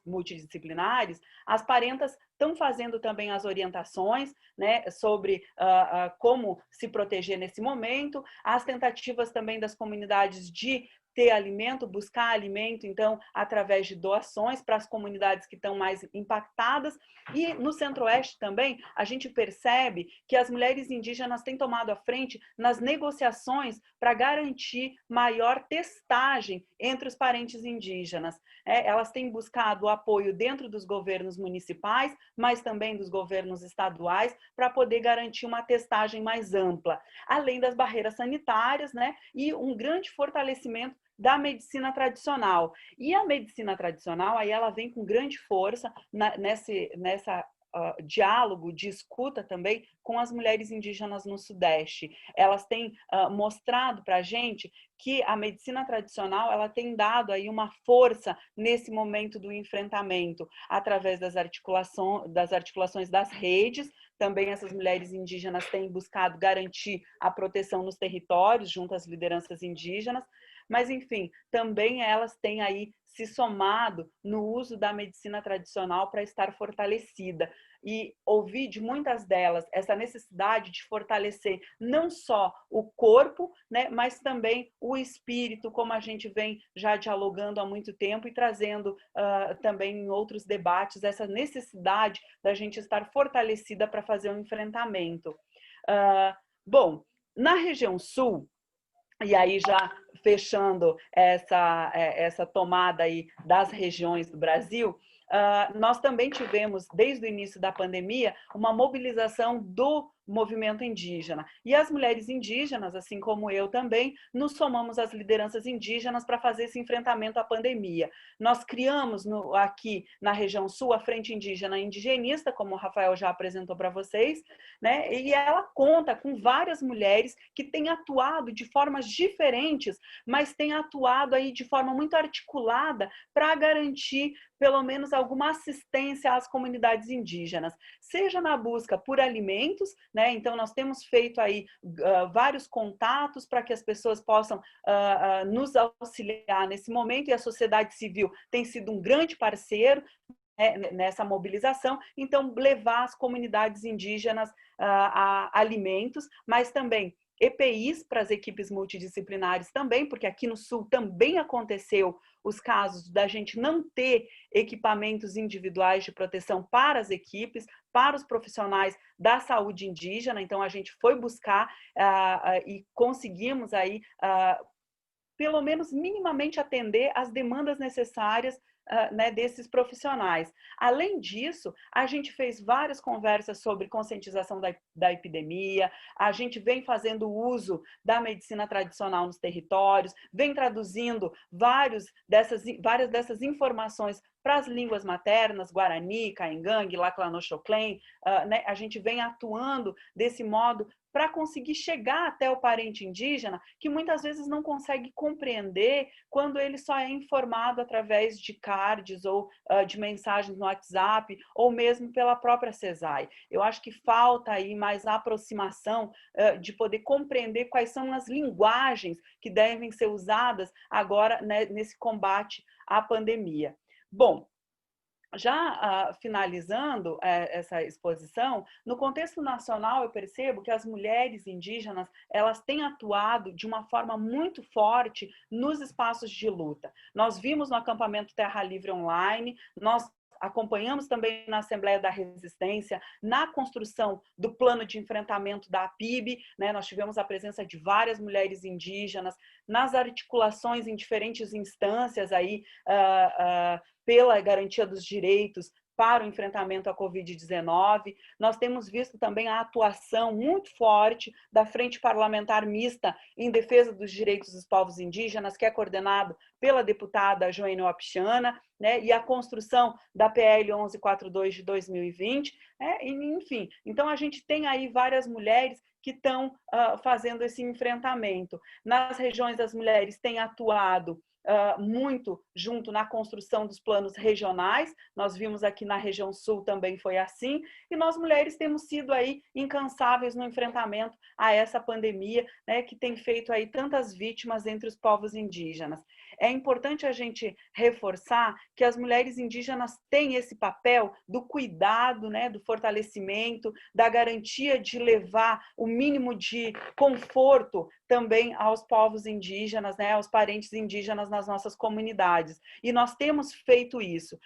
multidisciplinares, as parentas estão fazendo também as orientações, né, sobre como se proteger nesse momento, as tentativas também das comunidades de ter alimento, buscar alimento, então, através de doações para as comunidades que estão mais impactadas. E no Centro-Oeste também, a gente percebe que as mulheres indígenas têm tomado a frente nas negociações para garantir maior testagem entre os parentes indígenas. Elas têm buscado apoio dentro dos governos municipais, mas também dos governos estaduais, para poder garantir uma testagem mais ampla, além das barreiras sanitárias, né, e um grande fortalecimento da medicina tradicional. E a medicina tradicional, aí ela vem com grande força nessa diálogo de escuta também com as mulheres indígenas no Sudeste. Elas têm mostrado para a gente que a medicina tradicional ela tem dado aí uma força nesse momento do enfrentamento, através das articulações das redes. Também essas mulheres indígenas têm buscado garantir a proteção nos territórios, junto às lideranças indígenas, mas, enfim, também elas têm aí se somado no uso da medicina tradicional para estar fortalecida. E ouvi de muitas delas essa necessidade de fortalecer não só o corpo, né, mas também o espírito, como a gente vem já dialogando há muito tempo e trazendo também em outros debates essa necessidade da gente estar fortalecida para fazer um enfrentamento. Bom, na região sul, e aí já fechando essa tomada aí das regiões do Brasil, nós também tivemos, desde o início da pandemia, uma mobilização do movimento indígena. E as mulheres indígenas, assim como eu também, nos somamos às lideranças indígenas para fazer esse enfrentamento à pandemia. Nós criamos aqui na região sul a Frente Indígena Indigenista, como o Rafael já apresentou para vocês, né? E ela conta com várias mulheres que têm atuado de formas diferentes, mas têm atuado aí de forma muito articulada para garantir pelo menos alguma assistência às comunidades indígenas, seja na busca por alimentos, né? Então nós temos feito aí vários contatos para que as pessoas possam nos auxiliar nesse momento, e a sociedade civil tem sido um grande parceiro nessa mobilização, então levar as comunidades indígenas a alimentos, mas também EPIs para as equipes multidisciplinares também, porque aqui no Sul também aconteceu os casos da gente não ter equipamentos individuais de proteção para as equipes, para os profissionais da saúde indígena. Então, a gente foi buscar e conseguimos aí, pelo menos minimamente atender as demandas necessárias né, desses profissionais. Além disso, a gente fez várias conversas sobre conscientização da epidemia, a gente vem fazendo uso da medicina tradicional nos territórios, vem traduzindo várias dessas informações para as línguas maternas, Guarani, Caingangue, Laclanochoclen, né, a gente vem atuando desse modo para conseguir chegar até o parente indígena, que muitas vezes não consegue compreender quando ele só é informado através de cards ou de mensagens no WhatsApp, ou mesmo pela própria CESAI. Eu acho que falta aí mais aproximação de poder compreender quais são as linguagens que devem ser usadas agora, né, nesse combate à pandemia. Bom, já finalizando essa exposição, no contexto nacional eu percebo que as mulheres indígenas elas têm atuado de uma forma muito forte nos espaços de luta. Nós vimos no acampamento Terra Livre Online, nós acompanhamos também na Assembleia da Resistência, na construção do plano de enfrentamento da APIB, né? Nós tivemos a presença de várias mulheres indígenas, nas articulações em diferentes instâncias aí, pela garantia dos direitos para o enfrentamento à Covid-19. Nós temos visto também a atuação muito forte da Frente Parlamentar Mista em defesa dos direitos dos povos indígenas, que é coordenado pela deputada Joênia Wapichana, né, e a construção da PL 1142 de 2020, né, enfim. Então, a gente tem aí várias mulheres que estão fazendo esse enfrentamento. Nas regiões, as mulheres têm atuado muito junto na construção dos planos regionais, nós vimos aqui na região sul também foi assim, e nós mulheres temos sido aí incansáveis no enfrentamento a essa pandemia, né, que tem feito aí tantas vítimas entre os povos indígenas. É importante a gente reforçar que as mulheres indígenas têm esse papel do cuidado, né, do fortalecimento, da garantia de levar o mínimo de conforto também aos povos indígenas, né, aos parentes indígenas nas nossas comunidades. E nós temos feito isso.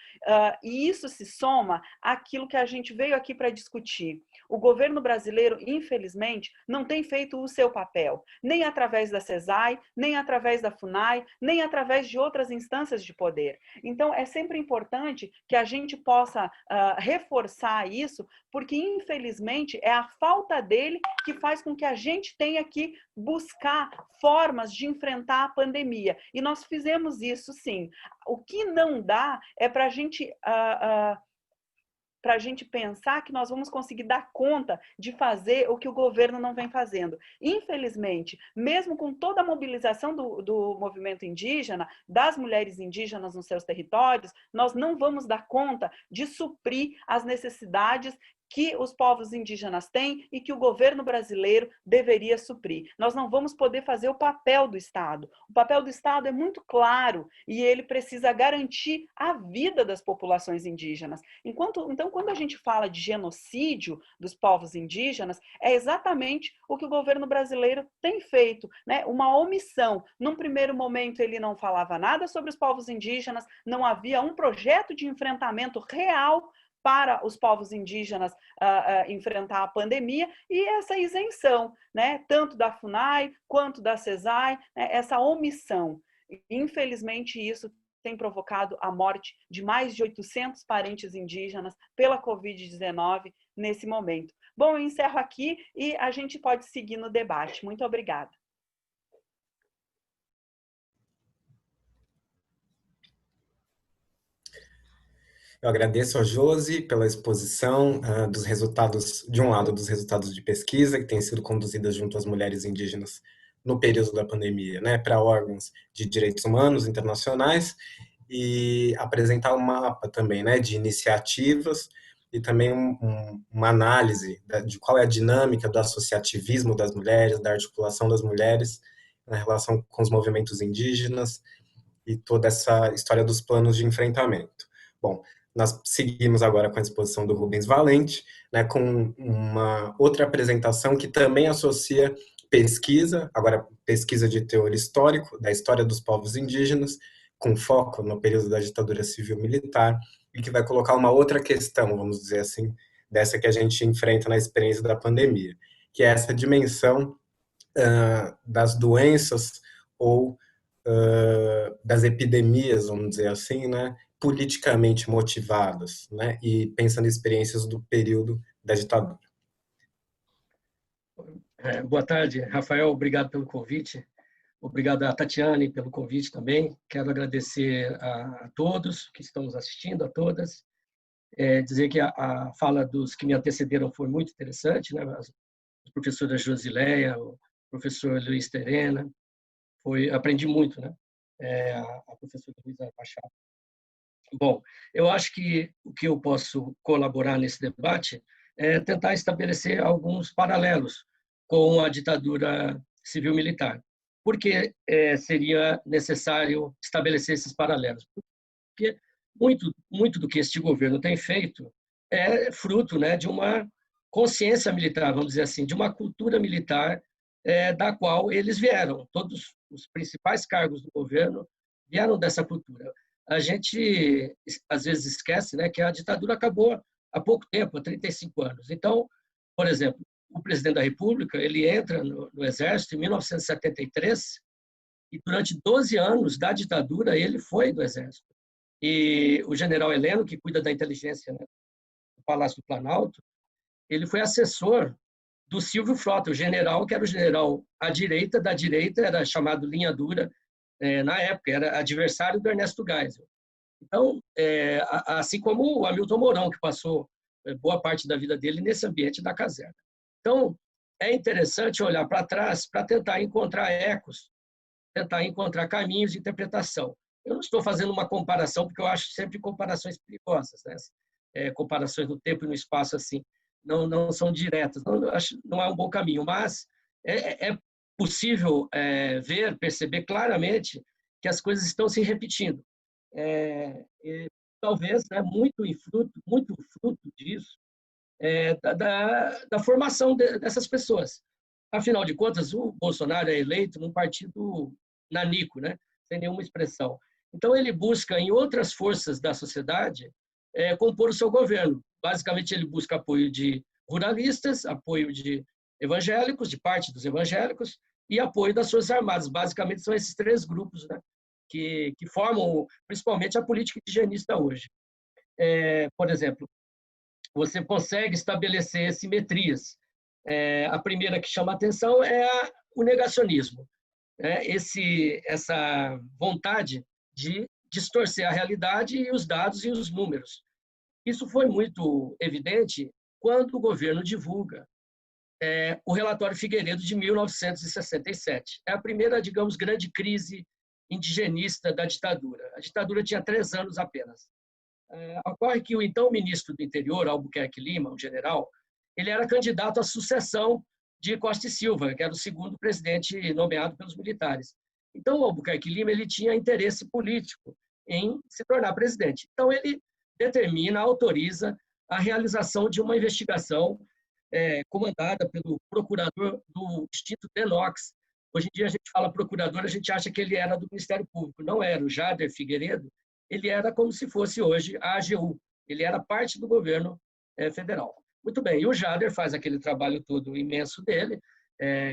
E isso se soma àquilo que a gente veio aqui para discutir. O governo brasileiro, infelizmente, não tem feito o seu papel, nem através da CESAI, nem através da FUNAI, nem através de outras instâncias de poder. Então, é sempre importante que a gente possa reforçar isso, porque, infelizmente, é a falta dele que faz com que a gente tenha que buscar formas de enfrentar a pandemia. E nós fizemos isso, sim. O que não dá é para a gente pensar que nós vamos conseguir dar conta de fazer o que o governo não vem fazendo. Infelizmente, mesmo com toda a mobilização do movimento indígena, das mulheres indígenas nos seus territórios, nós não vamos dar conta de suprir as necessidades que os povos indígenas têm e que o governo brasileiro deveria suprir. Nós não vamos poder fazer o papel do Estado. O papel do Estado é muito claro e ele precisa garantir a vida das populações indígenas. Então, quando a gente fala de genocídio dos povos indígenas, é exatamente o que o governo brasileiro tem feito, né? Uma omissão. Num primeiro momento, ele não falava nada sobre os povos indígenas, não havia um projeto de enfrentamento real para os povos indígenas enfrentar a pandemia, e essa isenção, né, tanto da FUNAI quanto da CESAI, né, essa omissão. Infelizmente, isso tem provocado a morte de mais de 800 parentes indígenas pela Covid-19 nesse momento. Bom, eu encerro aqui e a gente pode seguir no debate. Muito obrigada. Eu agradeço a Josi pela exposição dos resultados, de um lado, dos resultados de pesquisa que têm sido conduzidas junto às mulheres indígenas no período da pandemia, né, para órgãos de direitos humanos internacionais, e apresentar um mapa também, né, de iniciativas e também uma análise de qual é a dinâmica do associativismo das mulheres, da articulação das mulheres na relação com os movimentos indígenas e toda essa história dos planos de enfrentamento. Bom, nós seguimos agora com a exposição do Rubens Valente, né, com uma outra apresentação que também associa pesquisa, agora pesquisa de teor histórico, da história dos povos indígenas, com foco no período da ditadura civil-militar, e que vai colocar uma outra questão, vamos dizer assim, dessa que a gente enfrenta na experiência da pandemia, que é essa dimensão das doenças ou das epidemias, vamos dizer assim, né, politicamente motivadas, né, e pensando em experiências do período da ditadura. Boa tarde, Rafael, obrigado pelo convite. Obrigado a Tatiane pelo convite também. Quero agradecer a todos que estão nos assistindo, a todas. Dizer que a fala dos que me antecederam foi muito interessante, né? A professora Josileia, o professor Luiz Terena, aprendi muito, né? A professora Luísa Machado. Bom, eu acho que o que eu posso colaborar nesse debate é tentar estabelecer alguns paralelos com a ditadura civil-militar. Por que seria necessário estabelecer esses paralelos? Porque muito do que este governo tem feito é fruto, né, de uma consciência militar, vamos dizer assim, de uma cultura militar da qual eles vieram. Todos os principais cargos do governo vieram dessa cultura. A gente, às vezes, esquece, né, que a ditadura acabou há pouco tempo, há 35 anos. Então, por exemplo, o presidente da República, ele entra no Exército em 1973 e durante 12 anos da ditadura ele foi do Exército. E o general Heleno, que cuida da inteligência, né, do Palácio do Planalto, ele foi assessor do Silvio Frota, o general que era o general à direita da direita, era chamado linha dura, na época, era adversário do Ernesto Geisel. Então, assim como o Hamilton Mourão, que passou boa parte da vida dele nesse ambiente da caserna. Então, é interessante olhar para trás para tentar encontrar ecos, tentar encontrar caminhos de interpretação. Eu não estou fazendo uma comparação, porque eu acho sempre comparações perigosas, né? Comparações no tempo e no espaço assim, não são diretas, não é um bom caminho, mas é possível ver, perceber claramente que as coisas estão se repetindo. Talvez, né, muito fruto disso, da formação dessas pessoas. Afinal de contas, o Bolsonaro é eleito num partido nanico, né, sem nenhuma expressão. Então, ele busca, em outras forças da sociedade, compor o seu governo. Basicamente, ele busca apoio de ruralistas, apoio de evangélicos, de parte dos evangélicos, e apoio das Forças Armadas. Basicamente, são esses três grupos, né, que formam, principalmente, a política indigenista hoje. Por exemplo, você consegue estabelecer simetrias. A primeira que chama a atenção é o negacionismo. Essa vontade de distorcer a realidade e os dados e os números. Isso foi muito evidente quando o governo divulga o relatório Figueiredo de 1967. É a primeira, digamos, grande crise indigenista da ditadura. A ditadura tinha 3 anos apenas. Ocorre que o então ministro do Interior, Albuquerque Lima, um general, ele era candidato à sucessão de Costa e Silva, que era o segundo presidente nomeado pelos militares. Então, o Albuquerque Lima ele tinha interesse político em se tornar presidente. Então, ele determina, autoriza a realização de uma investigação comandada pelo procurador do Instituto Denox. Hoje em dia a gente fala procurador, a gente acha que ele era do Ministério Público. Não era, o Jader Figueiredo, ele era como se fosse hoje a AGU. Ele era parte do governo federal. Muito bem, e o Jader faz aquele trabalho todo imenso dele.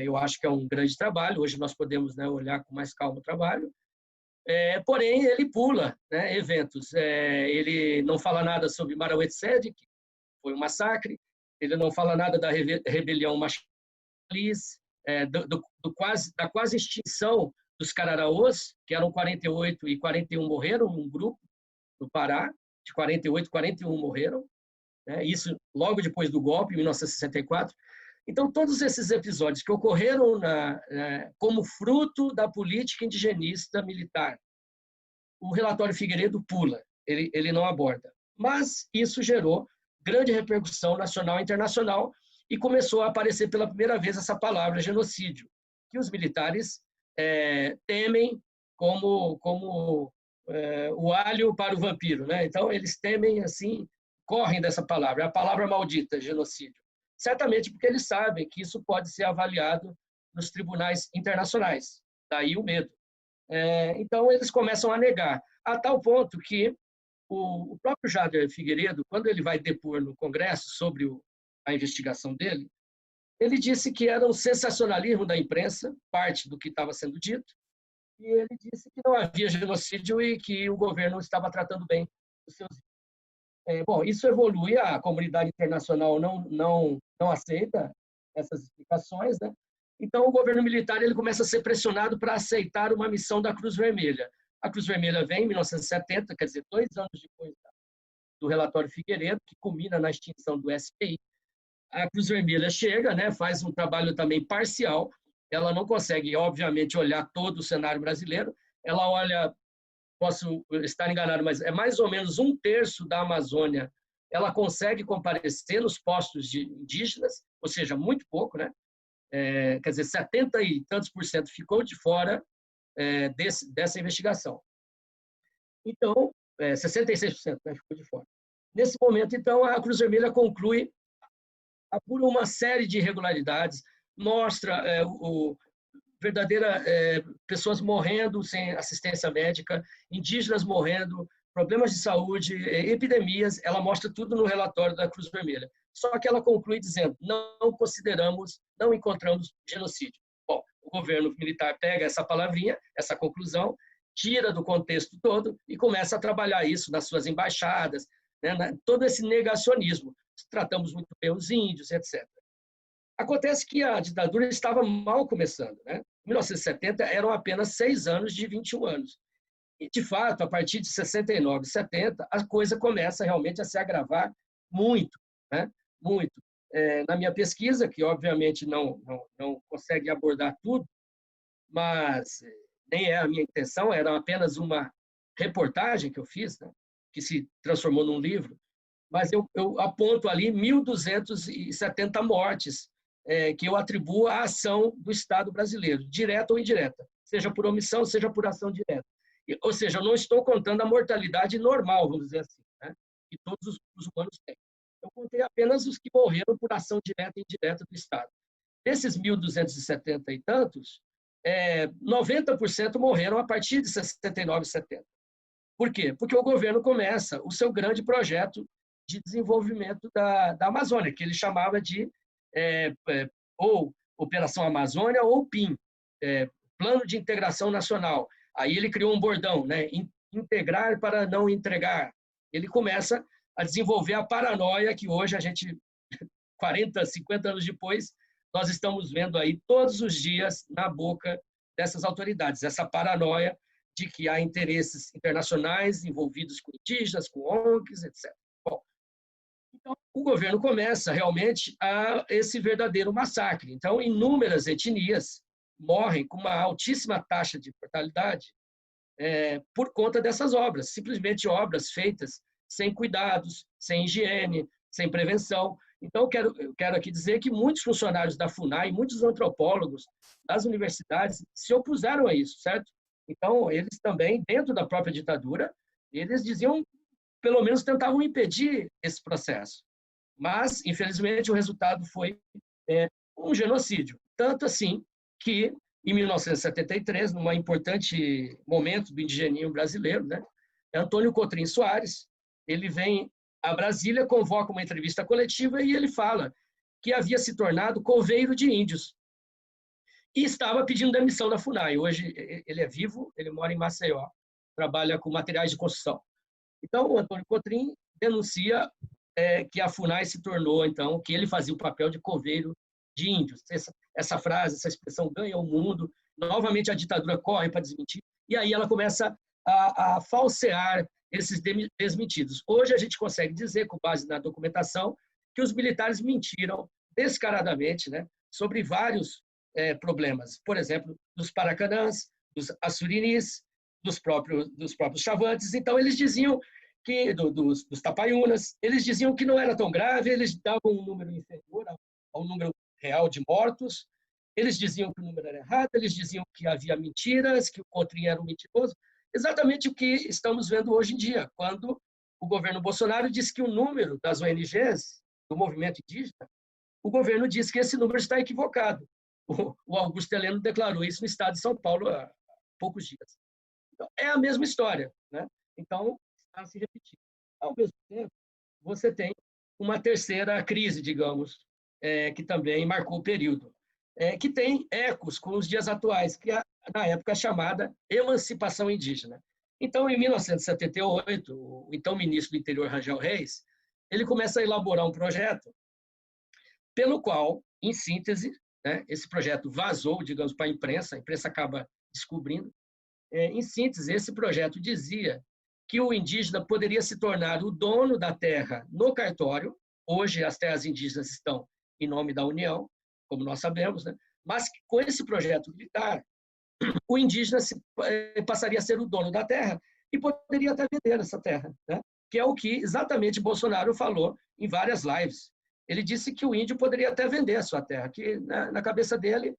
Eu acho que é um grande trabalho. Hoje nós podemos, né, olhar com mais calma o trabalho. Porém, ele pula, né, eventos. Ele não fala nada sobre Marauete-Sede, que foi um massacre. Ele não fala nada da rebelião Machalis, da quase extinção dos Cararaôs, que eram 48 e 41 morreram, um grupo no Pará, de 48, 41 morreram. Isso logo depois do golpe, em 1964. Então, todos esses episódios que ocorreram como fruto da política indigenista militar, o relatório Figueiredo pula, ele não aborda. Mas isso gerou grande repercussão nacional e internacional e começou a aparecer pela primeira vez essa palavra genocídio, que os militares temem como o alho para o vampiro, né? Então, eles temem, assim, correm dessa palavra, é a palavra maldita, genocídio. Certamente porque eles sabem que isso pode ser avaliado nos tribunais internacionais, daí o medo. Então, eles começam a negar, a tal ponto que o próprio Jader Figueiredo, quando ele vai depor no Congresso sobre a investigação dele, ele disse que era um sensacionalismo da imprensa, parte do que estava sendo dito, e ele disse que não havia genocídio e que o governo estava tratando bem os seus. Bom, isso evolui, a comunidade internacional não aceita essas explicações, né? Então, o governo militar ele começa a ser pressionado para aceitar uma missão da Cruz Vermelha. A Cruz Vermelha vem em 1970, quer dizer, 2 anos depois do relatório Figueiredo, que culmina na extinção do SPI. A Cruz Vermelha chega, né, faz um trabalho também parcial, ela não consegue, obviamente, olhar todo o cenário brasileiro, ela olha, posso estar enganado, mas é mais ou menos 1/3 da Amazônia, ela consegue comparecer nos postos de indígenas, ou seja, muito pouco, né? Quer dizer, 70 e tantos por cento ficou de fora dessa investigação. Então, 66%, né, ficou de fora. Nesse momento, então, a Cruz Vermelha conclui por uma série de irregularidades, mostra pessoas morrendo sem assistência médica, indígenas morrendo, problemas de saúde, epidemias, ela mostra tudo no relatório da Cruz Vermelha. Só que ela conclui dizendo, não encontramos genocídio. Bom, o governo militar pega essa palavrinha, essa conclusão, tira do contexto todo e começa a trabalhar isso nas suas embaixadas, né, todo esse negacionismo. Tratamos muito bem os índios, etc. Acontece que a ditadura estava mal começando. Né? Em 1970, eram apenas 6 anos de 21 anos. E, de fato, a partir de 69, 70, a coisa começa realmente a se agravar muito. Né? Muito. Na minha pesquisa, que obviamente não consegue abordar tudo, mas nem é a minha intenção, era apenas uma reportagem que eu fiz, né? Que se transformou num livro, mas eu aponto ali 1.270 mortes que eu atribuo à ação do Estado brasileiro, direta ou indireta, seja por omissão, seja por ação direta. Ou seja, eu não estou contando a mortalidade normal, vamos dizer assim, né, que todos os humanos têm. Eu contei apenas os que morreram por ação direta e indireta do Estado. Desses 1.270 e tantos, 90% morreram a partir de 69 e 70. Por quê? Porque o governo começa o seu grande projeto de desenvolvimento da Amazônia, que ele chamava de ou Operação Amazônia ou PIN, Plano de Integração Nacional. Aí ele criou um bordão, né? Integrar para não entregar. Ele começa a desenvolver a paranoia que hoje a gente, 40, 50 anos depois, nós estamos vendo aí todos os dias na boca dessas autoridades, essa paranoia de que há interesses internacionais envolvidos com indígenas, com ONGs, etc. Bom, então, o governo começa realmente a esse verdadeiro massacre. Então, inúmeras etnias morrem com uma altíssima taxa de mortalidade por conta dessas obras, simplesmente obras feitas sem cuidados, sem higiene, sem prevenção. Então, eu quero aqui dizer que muitos funcionários da FUNAI, muitos antropólogos das universidades se opuseram a isso, certo? Então, eles também, dentro da própria ditadura, eles diziam, pelo menos tentavam impedir esse processo. Mas, infelizmente, o resultado foi um genocídio. Tanto assim que, em 1973, num importante momento do indigenismo brasileiro, né, Antônio Cotrim Soares, ele vem a Brasília, convoca uma entrevista coletiva e ele fala que havia se tornado coveiro de índios e estava pedindo demissão da FUNAI. Hoje ele é vivo, ele mora em Maceió, trabalha com materiais de construção. Então, o Antônio Cotrim denuncia que a FUNAI se tornou, então, que ele fazia o papel de coveiro de índios. Essa frase, essa expressão ganha o mundo, novamente a ditadura corre para desmentir, e aí ela começa a falsear esses desmentidos. Hoje a gente consegue dizer, com base na documentação, que os militares mentiram descaradamente, né, sobre vários problemas. Por exemplo, dos Paracanãs, dos Assurinis, dos próprios Chavantes. Então, eles diziam que, dos Tapaiunas, eles diziam que não era tão grave, eles davam um número inferior ao número real de mortos, eles diziam que o número era errado, eles diziam que havia mentiras, que o Cotrim era um mentiroso. Exatamente o que estamos vendo hoje em dia, quando o governo Bolsonaro diz que o número das ONGs, do movimento indígena, o governo diz que esse número está equivocado. O Augusto Heleno declarou isso no estado de São Paulo há poucos dias. Então, é a mesma história, né? Então, está se repetindo. Ao mesmo tempo, você tem uma terceira crise, digamos, que também marcou o período, que tem ecos com os dias atuais, que é, na época, chamada emancipação indígena. Então, em 1978, o então ministro do Interior, Rangel Reis, ele começa a elaborar um projeto pelo qual, em síntese, né? Esse projeto vazou, digamos, para a imprensa acaba descobrindo. Em síntese, esse projeto dizia que o indígena poderia se tornar o dono da terra no cartório. Hoje, as terras indígenas estão em nome da União, como nós sabemos, né? Mas com esse projeto militar, o indígena passaria a ser o dono da terra e poderia até vender essa terra, né? Que é o que exatamente Bolsonaro falou em várias lives. Ele disse que o índio poderia até vender a sua terra, que na cabeça dele,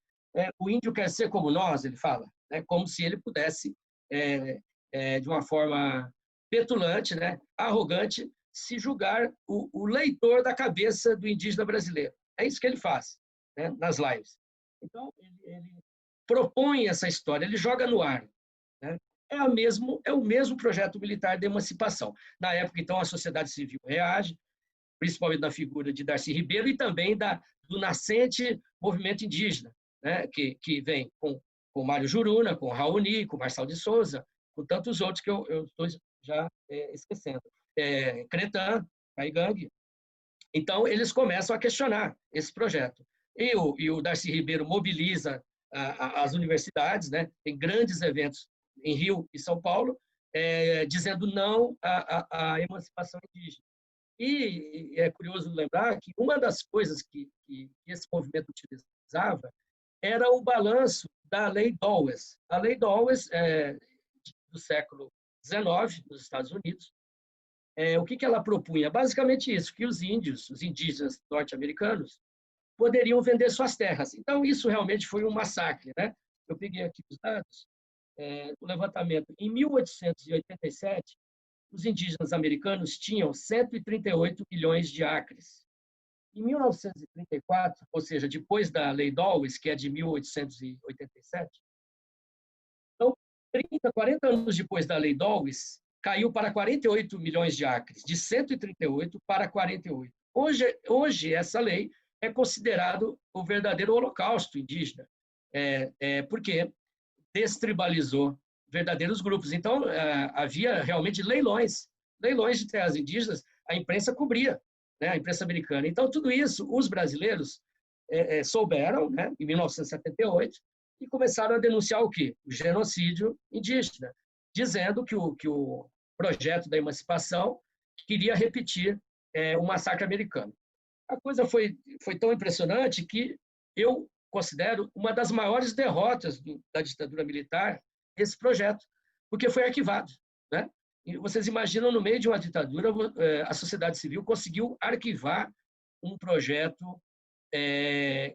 o índio quer ser como nós, ele fala, né? Como se ele pudesse, de uma forma petulante, né? Arrogante, se julgar o leitor da cabeça do indígena brasileiro. É isso que ele faz, né? Nas lives. Então, ele propõe essa história, ele joga no ar, né? É o mesmo projeto militar de emancipação. Na época, então, a sociedade civil reage, principalmente na figura de Darcy Ribeiro e também do nascente movimento indígena, né? que vem com Mário Juruna, com Raoni, com Marçal de Souza, com tantos outros que eu estou já esquecendo. Cretan, Caigangue. Então, eles começam a questionar esse projeto. E o Darcy Ribeiro mobiliza as universidades, né? Tem grandes eventos em Rio e São Paulo, dizendo não à emancipação indígena. E é curioso lembrar que uma das coisas que esse movimento utilizava era o balanço da Lei Dawes. A Lei Dawes do século XIX, nos Estados Unidos. O que ela propunha? Basicamente isso, que os indígenas norte-americanos, poderiam vender suas terras. Então, isso realmente foi um massacre, né? Eu peguei aqui os dados, o levantamento. Em 1887, os indígenas americanos tinham 138 milhões de acres. Em 1934, ou seja, depois da Lei Dawes, que é de 1887, então, 40 anos depois da Lei Dawes, caiu para 48 milhões de acres, de 138 para 48. Hoje essa lei é considerado o verdadeiro holocausto indígena, porque destribalizou verdadeiros grupos. Então, havia realmente leilões de terras indígenas, a imprensa cobria, né, a imprensa americana. Então, tudo isso, os brasileiros souberam, né, em 1978, e começaram a denunciar o quê? O genocídio indígena, dizendo que o projeto da emancipação queria repetir o massacre americano. A coisa foi tão impressionante que eu considero uma das maiores derrotas da ditadura militar esse projeto, porque foi arquivado, né? E vocês imaginam, no meio de uma ditadura, a sociedade civil conseguiu arquivar um projeto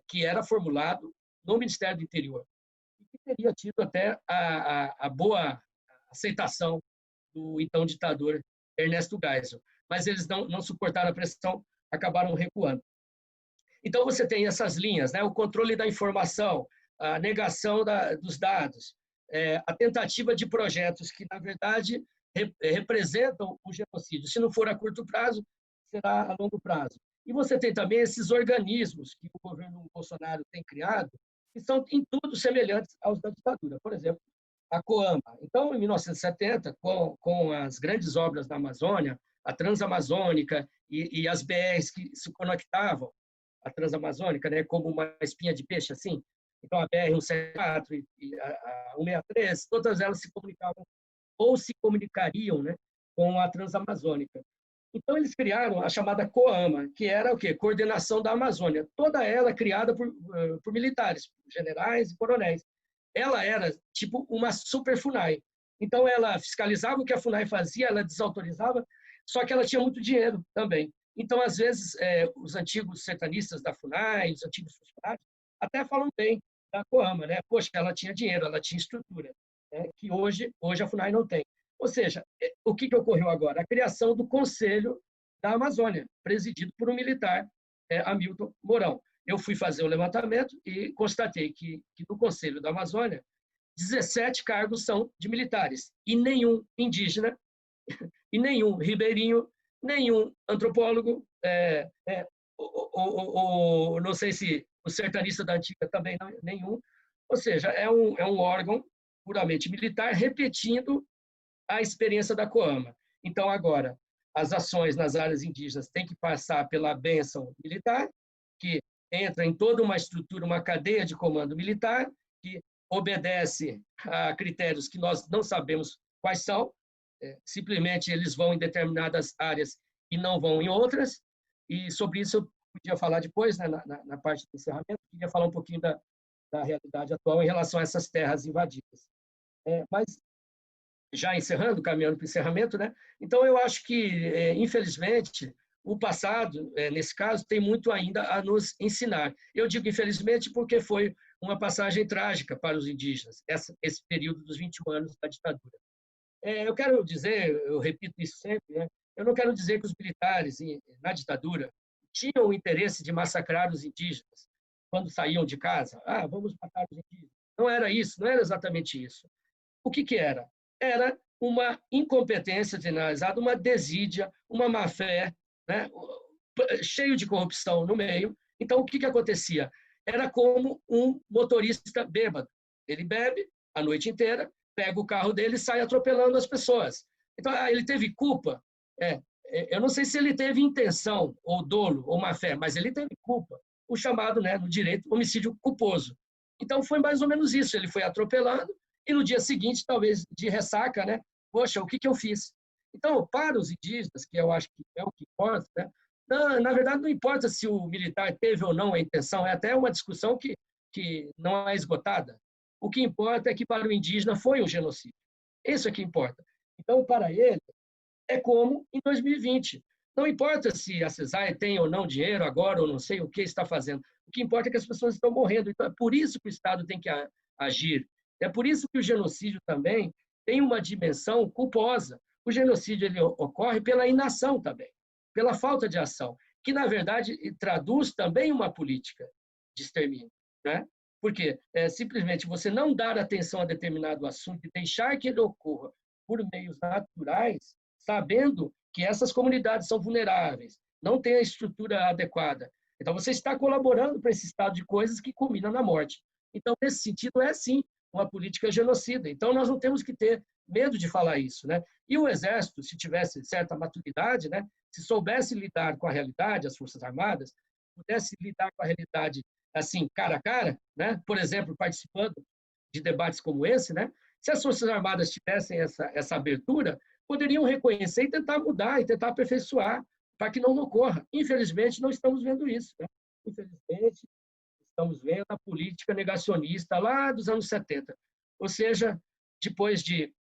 que era formulado no Ministério do Interior, e que teria tido até a boa aceitação do então ditador Ernesto Geisel. Mas eles não suportaram a pressão, acabaram recuando. Então, você tem essas linhas, né? O controle da informação, a negação dos dados, a tentativa de projetos que, na verdade, representam o genocídio. Se não for a curto prazo, será a longo prazo. E você tem também esses organismos que o governo Bolsonaro tem criado, que são em tudo semelhantes aos da ditadura. Por exemplo, a COAMA. Então, em 1970, com as grandes obras da Amazônia, a Transamazônica e as BRs que se conectavam, a Transamazônica, né, como uma espinha de peixe, assim. Então, a BR-174 e a 163, todas elas se comunicavam ou se comunicariam, né, com a Transamazônica. Então, eles criaram a chamada COAMA, que era o quê? Coordenação da Amazônia. Toda ela criada por militares, generais e coronéis. Ela era tipo uma super FUNAI. Então, ela fiscalizava o que a FUNAI fazia, ela desautorizava, só que ela tinha muito dinheiro também. Então, às vezes, os antigos sertanistas da FUNAI, os antigos funcionários, até falam bem da COAMA, né? Poxa, ela tinha dinheiro, ela tinha estrutura, né? Que hoje a FUNAI não tem. Ou seja, o que ocorreu agora? A criação do Conselho da Amazônia, presidido por um militar, Hamilton Mourão. Eu fui fazer o levantamento e constatei que no Conselho da Amazônia, 17 cargos são de militares, e nenhum indígena, e nenhum ribeirinho, nenhum antropólogo, não sei se o sertanista da antiga também não, nenhum. Ou seja, é um órgão puramente militar, repetindo a experiência da COAMA. Então, agora, as ações nas áreas indígenas têm que passar pela bênção militar, que entra em toda uma estrutura, uma cadeia de comando militar, que obedece a critérios que nós não sabemos quais são, simplesmente eles vão em determinadas áreas e não vão em outras, e sobre isso eu podia falar depois, né, na parte do encerramento, queria falar um pouquinho da realidade atual em relação a essas terras invadidas. Mas, já encerrando, caminhando para o encerramento, né? Então, eu acho que, infelizmente, o passado, nesse caso, tem muito ainda a nos ensinar. Eu digo infelizmente porque foi uma passagem trágica para os indígenas, esse período dos 21 anos da ditadura. Eu quero dizer, eu repito isso sempre, né? Eu não quero dizer que os militares, na ditadura, tinham o interesse de massacrar os indígenas quando saíam de casa. Ah, vamos matar os indígenas. Não era isso, não era exatamente isso. O que era? Era uma incompetência generalizada, uma desídia, uma má-fé, né? Cheio de corrupção no meio. Então, o que acontecia? Era como um motorista bêbado. Ele bebe a noite inteira, pega o carro dele e sai atropelando as pessoas. Então, ele teve culpa? Eu não sei se ele teve intenção, ou dolo, ou má-fé, mas ele teve culpa. O chamado, né, no direito, homicídio culposo. Então, foi mais ou menos isso. Ele foi atropelando e no dia seguinte, talvez de ressaca, né? Poxa, o que eu fiz? Então, para os indígenas, que eu acho que é o que importa, né? Na verdade, não importa se o militar teve ou não a intenção, é até uma discussão que não é esgotada. O que importa é que para o indígena foi um genocídio. Isso é que importa. Então, para ele, é como em 2020. Não importa se a CESAE tem ou não dinheiro agora, ou não sei o que está fazendo. O que importa é que as pessoas estão morrendo. Então, é por isso que o Estado tem que agir. É por isso que o genocídio também tem uma dimensão culposa. O genocídio ele ocorre pela inação também, pela falta de ação, que, na verdade, traduz também uma política de extermínio, né? Porque simplesmente você não dar atenção a determinado assunto e deixar que ele ocorra por meios naturais, sabendo que essas comunidades são vulneráveis, não têm a estrutura adequada. Então, você está colaborando para esse estado de coisas que culmina na morte. Então, nesse sentido, é sim uma política genocida. Então, nós não temos que ter medo de falar isso, né? E o Exército, se tivesse certa maturidade, né, se soubesse lidar com a realidade, as Forças Armadas, pudesse lidar com a realidade assim, cara a cara, né? Por exemplo, participando de debates como esse, né? Se as Forças Armadas tivessem essa abertura, poderiam reconhecer e tentar mudar, e tentar aperfeiçoar, para que não ocorra. Infelizmente, não estamos vendo isso, né? Infelizmente, estamos vendo a política negacionista lá dos anos 70. Ou seja, depois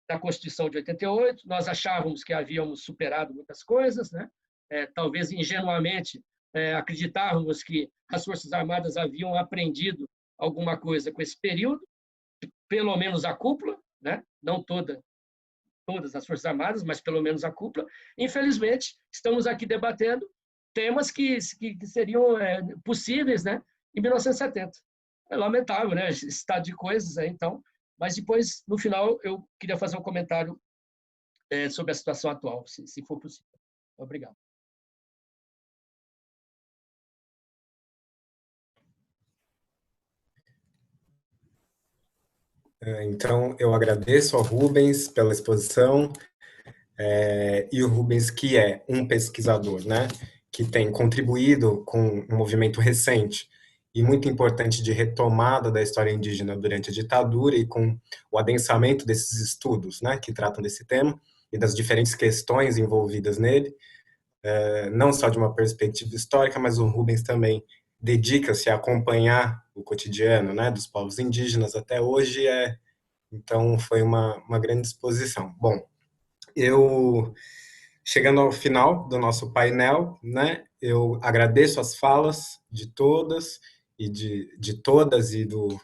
da Constituição de 88, nós achávamos que havíamos superado muitas coisas, né? Talvez ingenuamente acreditávamos que as Forças Armadas haviam aprendido alguma coisa com esse período, pelo menos a cúpula, né? Não todas as Forças Armadas, mas pelo menos a cúpula. Infelizmente, estamos aqui debatendo temas que seriam possíveis, né, em 1970. É lamentável, né, esse estado de coisas, então. Mas depois, no final, eu queria fazer um comentário sobre a situação atual, se for possível. Obrigado. Então, eu agradeço ao Rubens pela exposição, e o Rubens, que é um pesquisador, né, que tem contribuído com um movimento recente e muito importante de retomada da história indígena durante a ditadura e com o adensamento desses estudos, né, que tratam desse tema e das diferentes questões envolvidas nele, não só de uma perspectiva histórica, mas o Rubens também dedica-se a acompanhar o cotidiano, né, dos povos indígenas até hoje, então foi uma grande exposição. Bom, eu, chegando ao final do nosso painel, né, eu agradeço as falas de todas e de todas e do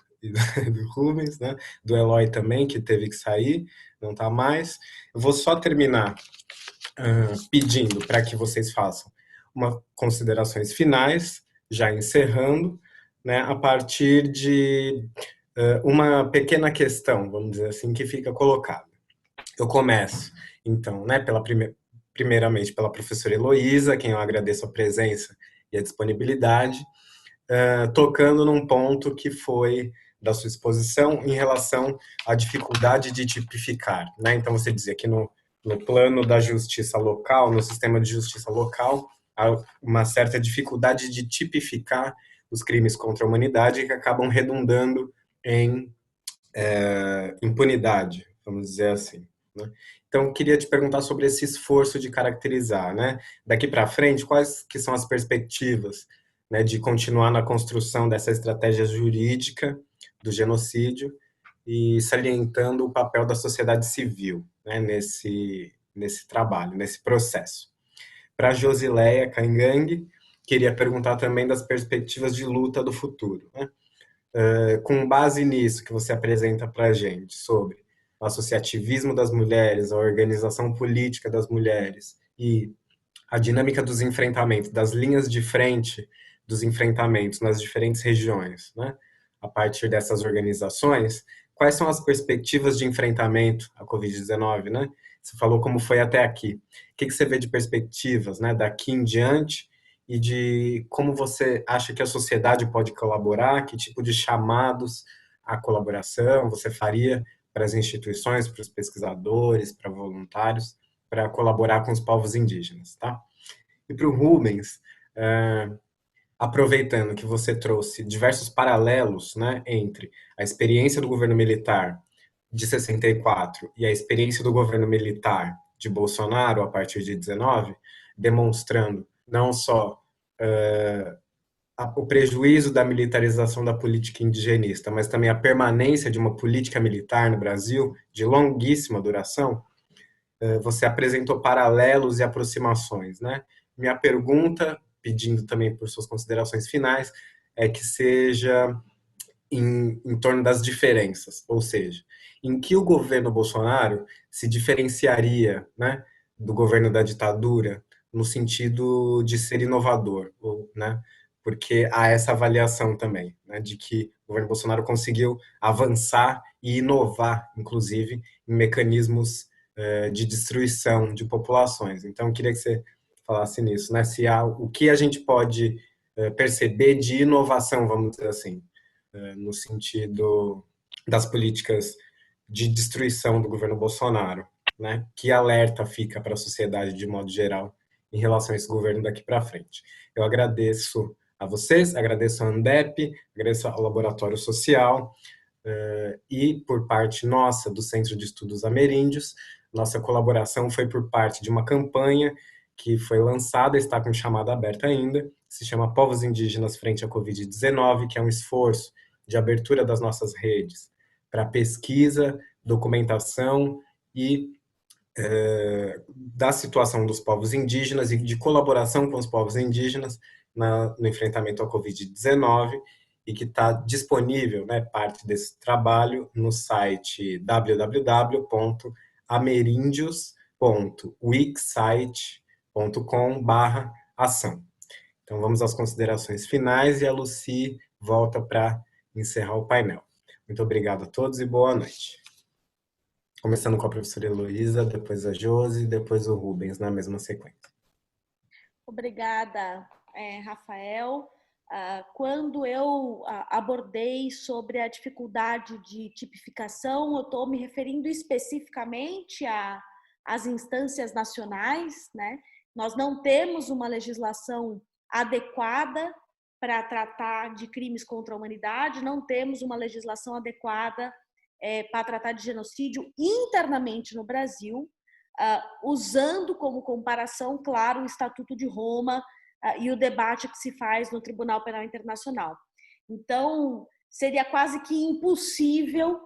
Rubens, né, do Eloy também, que teve que sair, não está mais. Eu vou só terminar pedindo para que vocês façam considerações finais, já encerrando, né, a partir de uma pequena questão, vamos dizer assim, que fica colocada. Eu começo, então, né, primeiramente pela professora Heloísa, a quem eu agradeço a presença e a disponibilidade, tocando num ponto que foi da sua exposição em relação à dificuldade de tipificar, né? Então, você dizia que no plano da justiça local, no sistema de justiça local, há uma certa dificuldade de tipificar os crimes contra a humanidade que acabam redundando em impunidade, vamos dizer assim, né? Então, queria te perguntar sobre esse esforço de caracterizar, né? Daqui para frente, quais que são as perspectivas, né, de continuar na construção dessa estratégia jurídica do genocídio e salientando o papel da sociedade civil, né, nesse trabalho, nesse processo. Para Josileia Caingangue, queria perguntar também das perspectivas de luta do futuro, né? Com base nisso que você apresenta para a gente sobre o associativismo das mulheres, a organização política das mulheres e a dinâmica dos enfrentamentos, das linhas de frente dos enfrentamentos nas diferentes regiões, né? A partir dessas organizações, quais são as perspectivas de enfrentamento à Covid-19, né? Você falou como foi até aqui. O que você vê de perspectivas, né, daqui em diante e de como você acha que a sociedade pode colaborar, que tipo de chamados à colaboração você faria para as instituições, para os pesquisadores, para voluntários, para colaborar com os povos indígenas, tá? E para o Rubens, aproveitando que você trouxe diversos paralelos, né, entre a experiência do governo militar de 64 e a experiência do governo militar de Bolsonaro a partir de 19, demonstrando não só o prejuízo da militarização da política indigenista, mas também a permanência de uma política militar no Brasil de longuíssima duração. Você apresentou paralelos e aproximações, né? Minha pergunta, pedindo também por suas considerações finais, é que seja em torno das diferenças, ou seja, em que o governo Bolsonaro se diferenciaria, né, do governo da ditadura no sentido de ser inovador, né? Porque há essa avaliação também, né, de que o governo Bolsonaro conseguiu avançar e inovar, inclusive, em mecanismos de destruição de populações. Então, eu queria que você falasse nisso, né? Se há, o que a gente pode perceber de inovação, vamos dizer assim, no sentido das políticas de destruição do governo Bolsonaro, né? Que alerta fica para a sociedade de modo geral em relação a esse governo daqui para frente. Eu agradeço a vocês, agradeço a Andep, agradeço ao Laboratório Social e por parte nossa do Centro de Estudos Ameríndios, nossa colaboração foi por parte de uma campanha que foi lançada, está com chamada aberta ainda, se chama Povos Indígenas Frente à Covid-19, que é um esforço de abertura das nossas redes para pesquisa, documentação e da situação dos povos indígenas e de colaboração com os povos indígenas no enfrentamento à Covid-19 e que está disponível, né, parte desse trabalho no site www.amerindioos.wixsite.com/ação. Então vamos às considerações finais e a Lucy volta para encerrar o painel. Muito obrigado a todos e boa noite. Começando com a professora Heloísa, depois a Josi, depois o Rubens, na mesma sequência. Obrigada, Rafael. Quando eu abordei sobre a dificuldade de tipificação, eu estou me referindo especificamente às instâncias nacionais, né? Nós não temos uma legislação adequada para tratar de crimes contra a humanidade, não temos uma legislação adequada para tratar de genocídio internamente no Brasil, usando como comparação, claro, o Estatuto de Roma e o debate que se faz no Tribunal Penal Internacional. Então, seria quase que impossível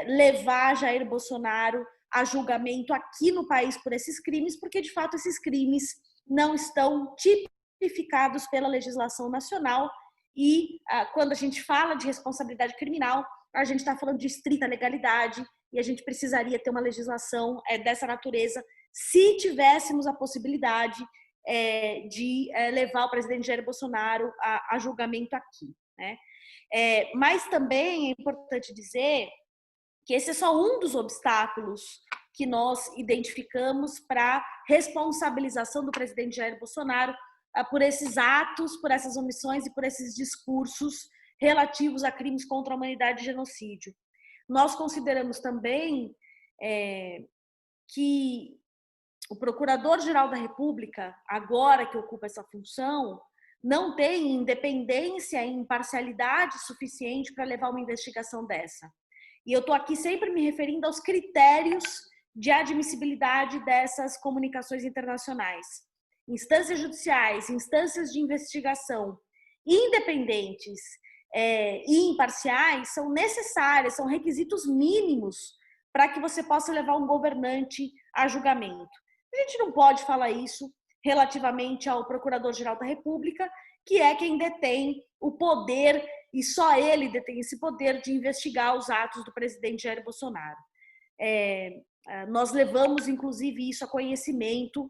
levar Jair Bolsonaro a julgamento aqui no país por esses crimes, porque, de fato, esses crimes não estão tipificados pela legislação nacional e, quando a gente fala de responsabilidade criminal, a gente está falando de estrita legalidade e a gente precisaria ter uma legislação dessa natureza se tivéssemos a possibilidade de levar o presidente Jair Bolsonaro a julgamento aqui, né? Mas também é importante dizer que esse é só um dos obstáculos que nós identificamos para responsabilização do presidente Jair Bolsonaro por esses atos, por essas omissões e por esses discursos relativos a crimes contra a humanidade e genocídio. Nós consideramos também que o Procurador-Geral da República, agora que ocupa essa função, não tem independência e imparcialidade suficiente para levar uma investigação dessa. E eu estou aqui sempre me referindo aos critérios de admissibilidade dessas comunicações internacionais. Instâncias judiciais, instâncias de investigação independentes e imparciais são necessárias, são requisitos mínimos para que você possa levar um governante a julgamento. A gente não pode falar isso relativamente ao Procurador-Geral da República, que é quem detém o poder, e só ele detém esse poder de investigar os atos do presidente Jair Bolsonaro. Nós levamos, inclusive, isso a conhecimento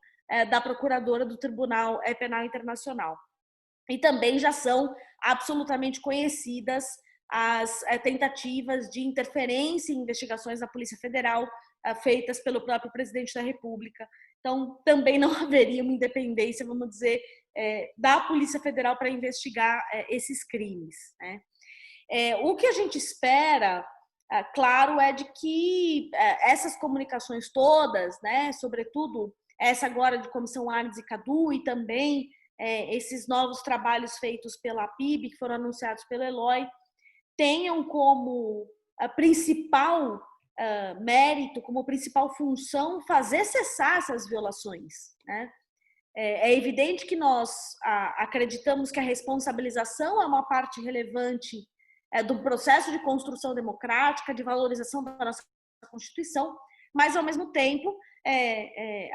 da Procuradora do Tribunal Penal Internacional. E também já são absolutamente conhecidas as tentativas de interferência em investigações da Polícia Federal feitas pelo próprio presidente da República. Então, também não haveria uma independência, vamos dizer, da Polícia Federal para investigar esses crimes, né? O que a gente espera, claro, é de que essas comunicações todas, né, sobretudo essa agora de Comissão Arnes e Cadu, e também esses novos trabalhos feitos pela PIB, que foram anunciados pelo Eloy, tenham como principal mérito, como principal função, fazer cessar essas violações, né? É evidente que nós acreditamos que a responsabilização é uma parte relevante do processo de construção democrática, de valorização da nossa Constituição, mas, ao mesmo tempo,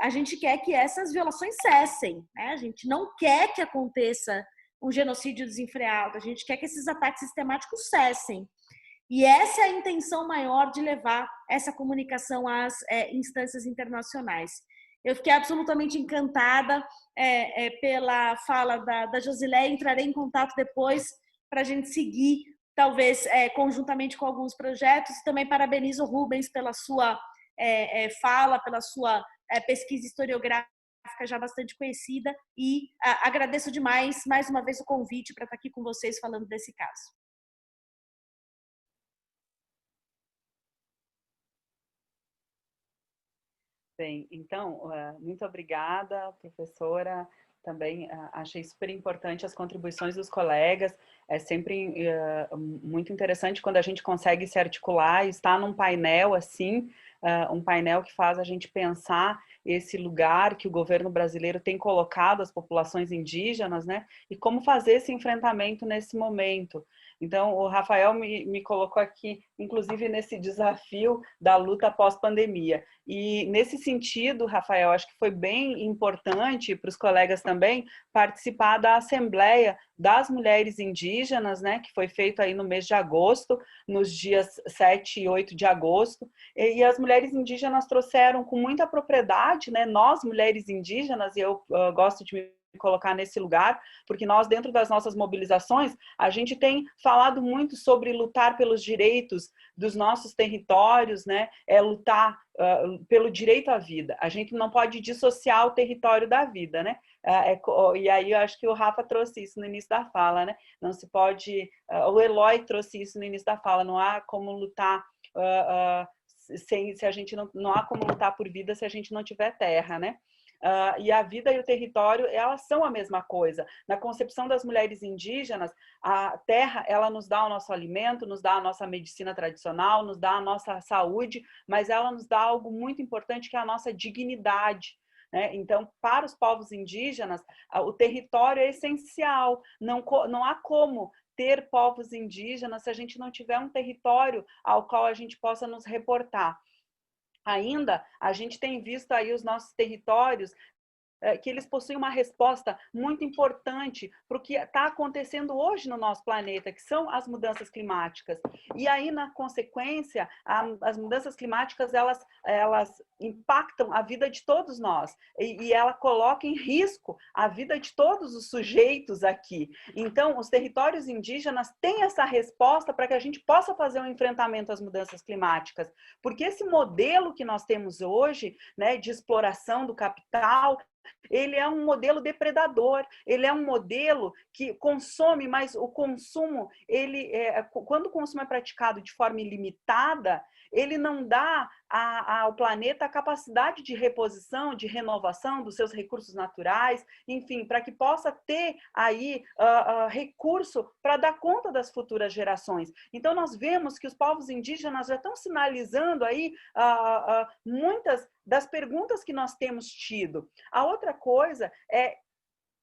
a gente quer que essas violações cessem, né? A gente não quer que aconteça um genocídio desenfreado, a gente quer que esses ataques sistemáticos cessem. E essa é a intenção maior de levar essa comunicação às instâncias internacionais. Eu fiquei absolutamente encantada pela fala da Josileia, entrarei em contato depois para a gente seguir, talvez conjuntamente com alguns projetos. Também parabenizo o Rubens pela sua fala, pela sua pesquisa historiográfica já bastante conhecida, e agradeço demais, mais uma vez, o convite para estar aqui com vocês falando desse caso. Bem, então, muito obrigada, professora. Também achei super importante as contribuições dos colegas. É sempre muito interessante quando a gente consegue se articular e estar num painel assim, um painel que faz a gente pensar esse lugar que o governo brasileiro tem colocado as populações indígenas, né? E como fazer esse enfrentamento nesse momento. Então, o Rafael me colocou aqui, inclusive, nesse desafio da luta pós-pandemia. E, nesse sentido, Rafael, acho que foi bem importante para os colegas também participar da Assembleia das Mulheres Indígenas, né, que foi feita aí no mês de agosto, nos dias 7 e 8 de agosto. E as mulheres indígenas trouxeram com muita propriedade, né, nós, mulheres indígenas, e eu gosto de me colocar nesse lugar, porque nós, dentro das nossas mobilizações, a gente tem falado muito sobre lutar pelos direitos dos nossos territórios, né? Lutar pelo direito à vida. A gente não pode dissociar o território da vida, né? E aí eu acho que o Rafa trouxe isso no início da fala, né? Não se pode... o Eloy trouxe isso no início da fala, não há como lutar... se a gente não há como lutar por vida se a gente não tiver terra, né? E a vida e o território, elas são a mesma coisa. Na concepção das mulheres indígenas, a terra, ela nos dá o nosso alimento, nos dá a nossa medicina tradicional, nos dá a nossa saúde, mas ela nos dá algo muito importante, que é a nossa dignidade, né? Então, para os povos indígenas, o território é essencial. Não há como ter povos indígenas se a gente não tiver um território ao qual a gente possa nos reportar. Ainda, a gente tem visto aí os nossos territórios que eles possuem uma resposta muito importante para o que está acontecendo hoje no nosso planeta, que são as mudanças climáticas. E aí, na consequência, as mudanças climáticas, elas impactam a vida de todos nós, e ela coloca em risco a vida de todos os sujeitos aqui. Então, os territórios indígenas têm essa resposta para que a gente possa fazer um enfrentamento às mudanças climáticas, porque esse modelo que nós temos hoje, né, de exploração do capital, ele é um modelo depredador, ele é um modelo que consome, mas o consumo, quando o consumo é praticado de forma ilimitada, ele não dá ao planeta a capacidade de reposição, de renovação dos seus recursos naturais, enfim, para que possa ter aí recurso para dar conta das futuras gerações. Então, nós vemos que os povos indígenas já estão sinalizando aí muitas das perguntas que nós temos tido. A outra coisa é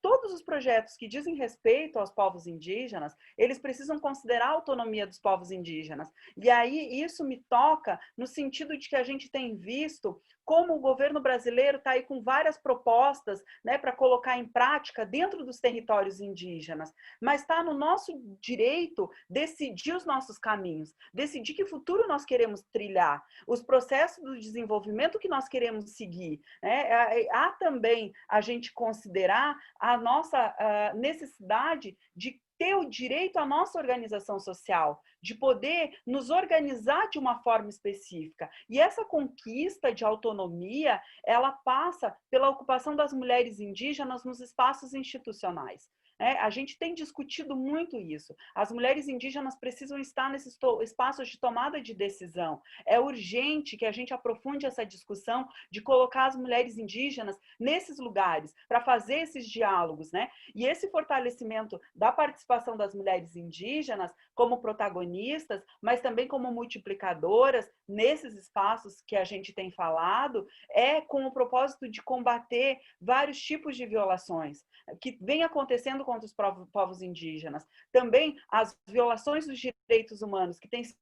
todos os projetos que dizem respeito aos povos indígenas, eles precisam considerar a autonomia dos povos indígenas. E aí isso me toca no sentido de que a gente tem visto como o governo brasileiro está aí com várias propostas, né, para colocar em prática dentro dos territórios indígenas, mas está no nosso direito decidir os nossos caminhos, decidir que futuro nós queremos trilhar, os processos do desenvolvimento que nós queremos seguir, né? Há também a gente considerar a nossa necessidade de ter o direito à nossa organização social, de poder nos organizar de uma forma específica. E essa conquista de autonomia, ela passa pela ocupação das mulheres indígenas nos espaços institucionais. A gente tem discutido muito isso. As mulheres indígenas precisam estar nesses espaços de tomada de decisão. É urgente que a gente aprofunde essa discussão de colocar as mulheres indígenas nesses lugares, para fazer esses diálogos, né? E esse fortalecimento da participação das mulheres indígenas como protagonistas, mas também como multiplicadoras nesses espaços que a gente tem falado, é com o propósito de combater vários tipos de violações que vem acontecendo contra os povos indígenas. Também as violações dos direitos humanos que têm sido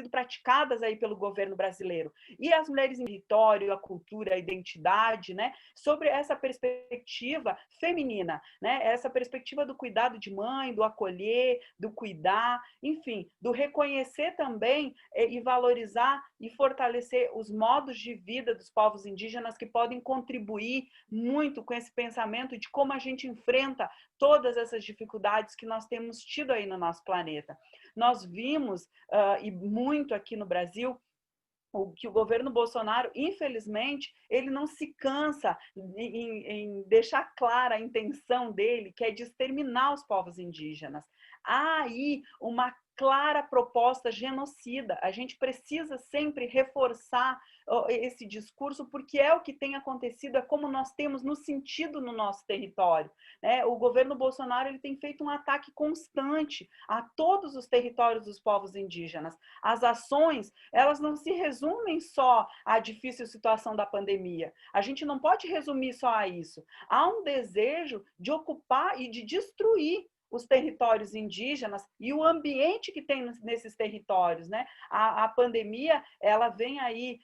praticadas aí pelo governo brasileiro. E as mulheres em território, a cultura, a identidade, né? Sobre essa perspectiva feminina, né? Essa perspectiva do cuidado de mãe, do acolher, do cuidar, enfim, do reconhecer também e valorizar e fortalecer os modos de vida dos povos indígenas que podem contribuir muito com esse pensamento de como a gente enfrenta todas essas dificuldades que nós temos tido aí no nosso planeta. Nós vimos, e muito aqui no Brasil, que o governo Bolsonaro, infelizmente, ele não se cansa em deixar clara a intenção dele, que é de exterminar os povos indígenas. Há aí uma clara proposta genocida. A gente precisa sempre reforçar esse discurso, porque é o que tem acontecido, é como nós temos nos sentido no nosso território, né? O governo Bolsonaro ele tem feito um ataque constante a todos os territórios dos povos indígenas. As ações, elas não se resumem só à difícil situação da pandemia. A gente não pode resumir só a isso. Há um desejo de ocupar e de destruir os territórios indígenas e o ambiente que tem nesses territórios, né? A pandemia, ela vem aí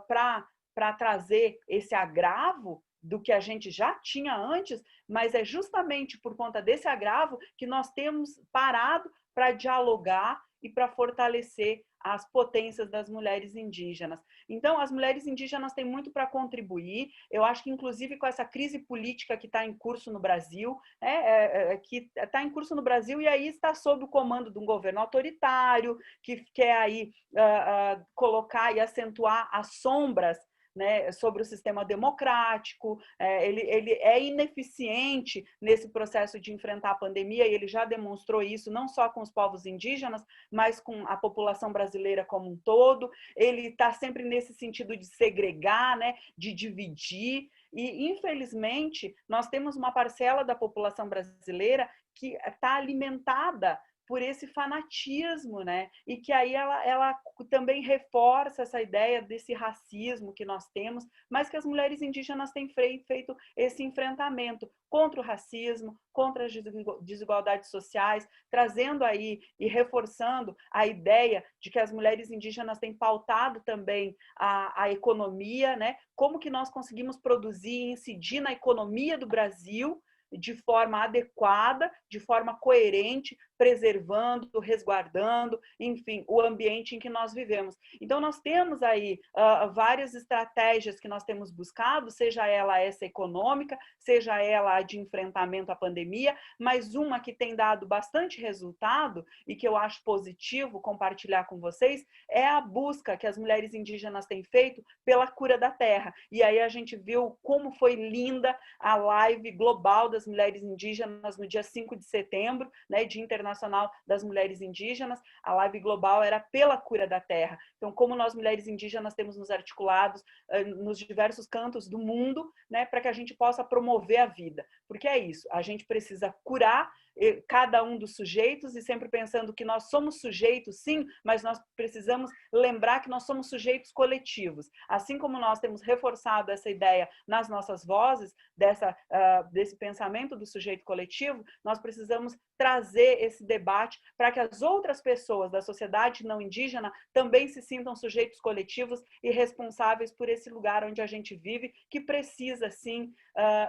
para trazer esse agravo do que a gente já tinha antes, mas é justamente por conta desse agravo que nós temos parado para dialogar e para fortalecer as potências das mulheres indígenas. Então, as mulheres indígenas têm muito para contribuir. Eu acho que, inclusive, com essa crise política que está em curso no Brasil, que está em curso no Brasil e aí está sob o comando de um governo autoritário, que quer aí colocar e acentuar as sombras, né, sobre o sistema democrático, ele é ineficiente nesse processo de enfrentar a pandemia e ele já demonstrou isso não só com os povos indígenas, mas com a população brasileira como um todo. Ele está sempre nesse sentido de segregar, né, de dividir e, infelizmente, nós temos uma parcela da população brasileira que está alimentada por esse fanatismo, né? E que aí ela também reforça essa ideia desse racismo que nós temos, mas que as mulheres indígenas têm feito esse enfrentamento contra o racismo, contra as desigualdades sociais, trazendo aí e reforçando a ideia de que as mulheres indígenas têm pautado também a economia, né? Como que nós conseguimos produzir e incidir na economia do Brasil de forma adequada, de forma coerente, preservando, resguardando, enfim, o ambiente em que nós vivemos. Então, nós temos aí várias estratégias que nós temos buscado, seja ela essa econômica, seja ela a de enfrentamento à pandemia, mas uma que tem dado bastante resultado e que eu acho positivo compartilhar com vocês é a busca que as mulheres indígenas têm feito pela cura da terra. E aí a gente viu como foi linda a live global das mulheres indígenas no dia 5 de setembro, né, Dia Internacional das Mulheres Indígenas. A live global era pela cura da terra. Então, como nós mulheres indígenas temos nos articulados nos diversos cantos do mundo, né, para que a gente possa promover a vida. Porque é isso, a gente precisa curar cada um dos sujeitos e sempre pensando que nós somos sujeitos, sim, mas nós precisamos lembrar que nós somos sujeitos coletivos. Assim como nós temos reforçado essa ideia nas nossas vozes, desse pensamento do sujeito coletivo, nós precisamos trazer esse debate para que as outras pessoas da sociedade não indígena também se sintam sujeitos coletivos e responsáveis por esse lugar onde a gente vive, que precisa, sim,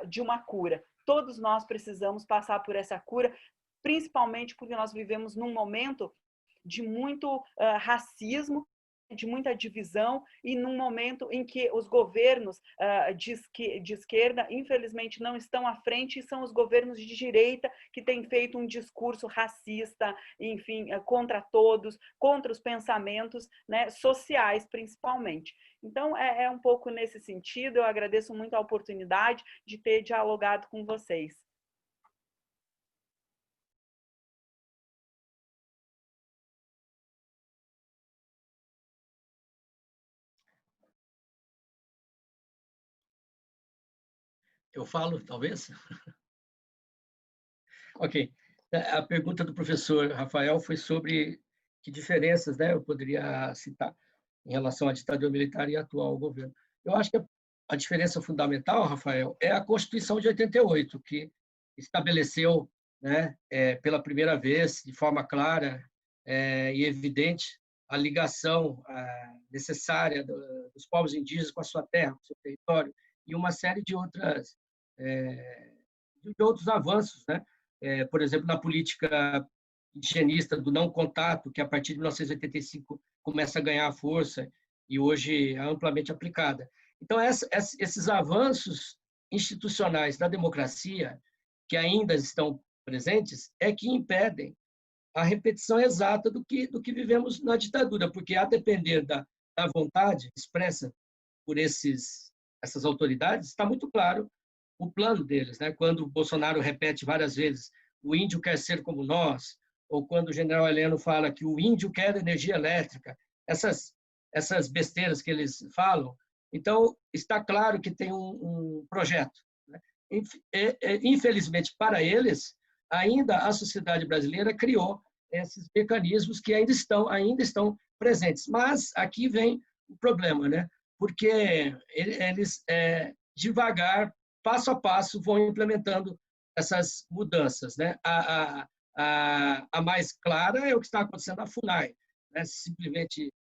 de uma cura. Todos nós precisamos passar por essa cura, principalmente porque nós vivemos num momento de muito racismo, de muita divisão e num momento em que os governos de esquerda, infelizmente, não estão à frente e são os governos de direita que têm feito um discurso racista, enfim, contra todos, contra os pensamentos, né, sociais, principalmente. Então, é um pouco nesse sentido, eu agradeço muito a oportunidade de ter dialogado com vocês. Eu falo, talvez? Ok. A pergunta do professor Rafael foi sobre que diferenças, né, eu poderia citar em relação à ditadura militar e atual governo. Eu acho que a diferença fundamental, Rafael, é a Constituição de 88, que estabeleceu, né, pela primeira vez, de forma clara e evidente, a ligação necessária dos povos indígenas com a sua terra, com o seu território, e uma série de outros avanços, né? Por exemplo, na política indigenista do não contato, que a partir de 1985 começa a ganhar força e hoje é amplamente aplicada. Então, esses avanços institucionais da democracia, que ainda estão presentes, é que impedem a repetição exata do que vivemos na ditadura, porque a depender da vontade expressa por essas autoridades, está muito claro o plano deles, né? Quando o Bolsonaro repete várias vezes o índio quer ser como nós, ou quando o general Heleno fala que o índio quer energia elétrica, essas besteiras que eles falam, então está claro que tem um projeto, né? Infelizmente para eles, ainda a sociedade brasileira criou esses mecanismos que ainda estão presentes. Mas aqui vem o problema, né? Porque eles devagar, passo a passo, vão implementando essas mudanças, né? A mais clara é o que está acontecendo na FUNAI, né? Simplesmente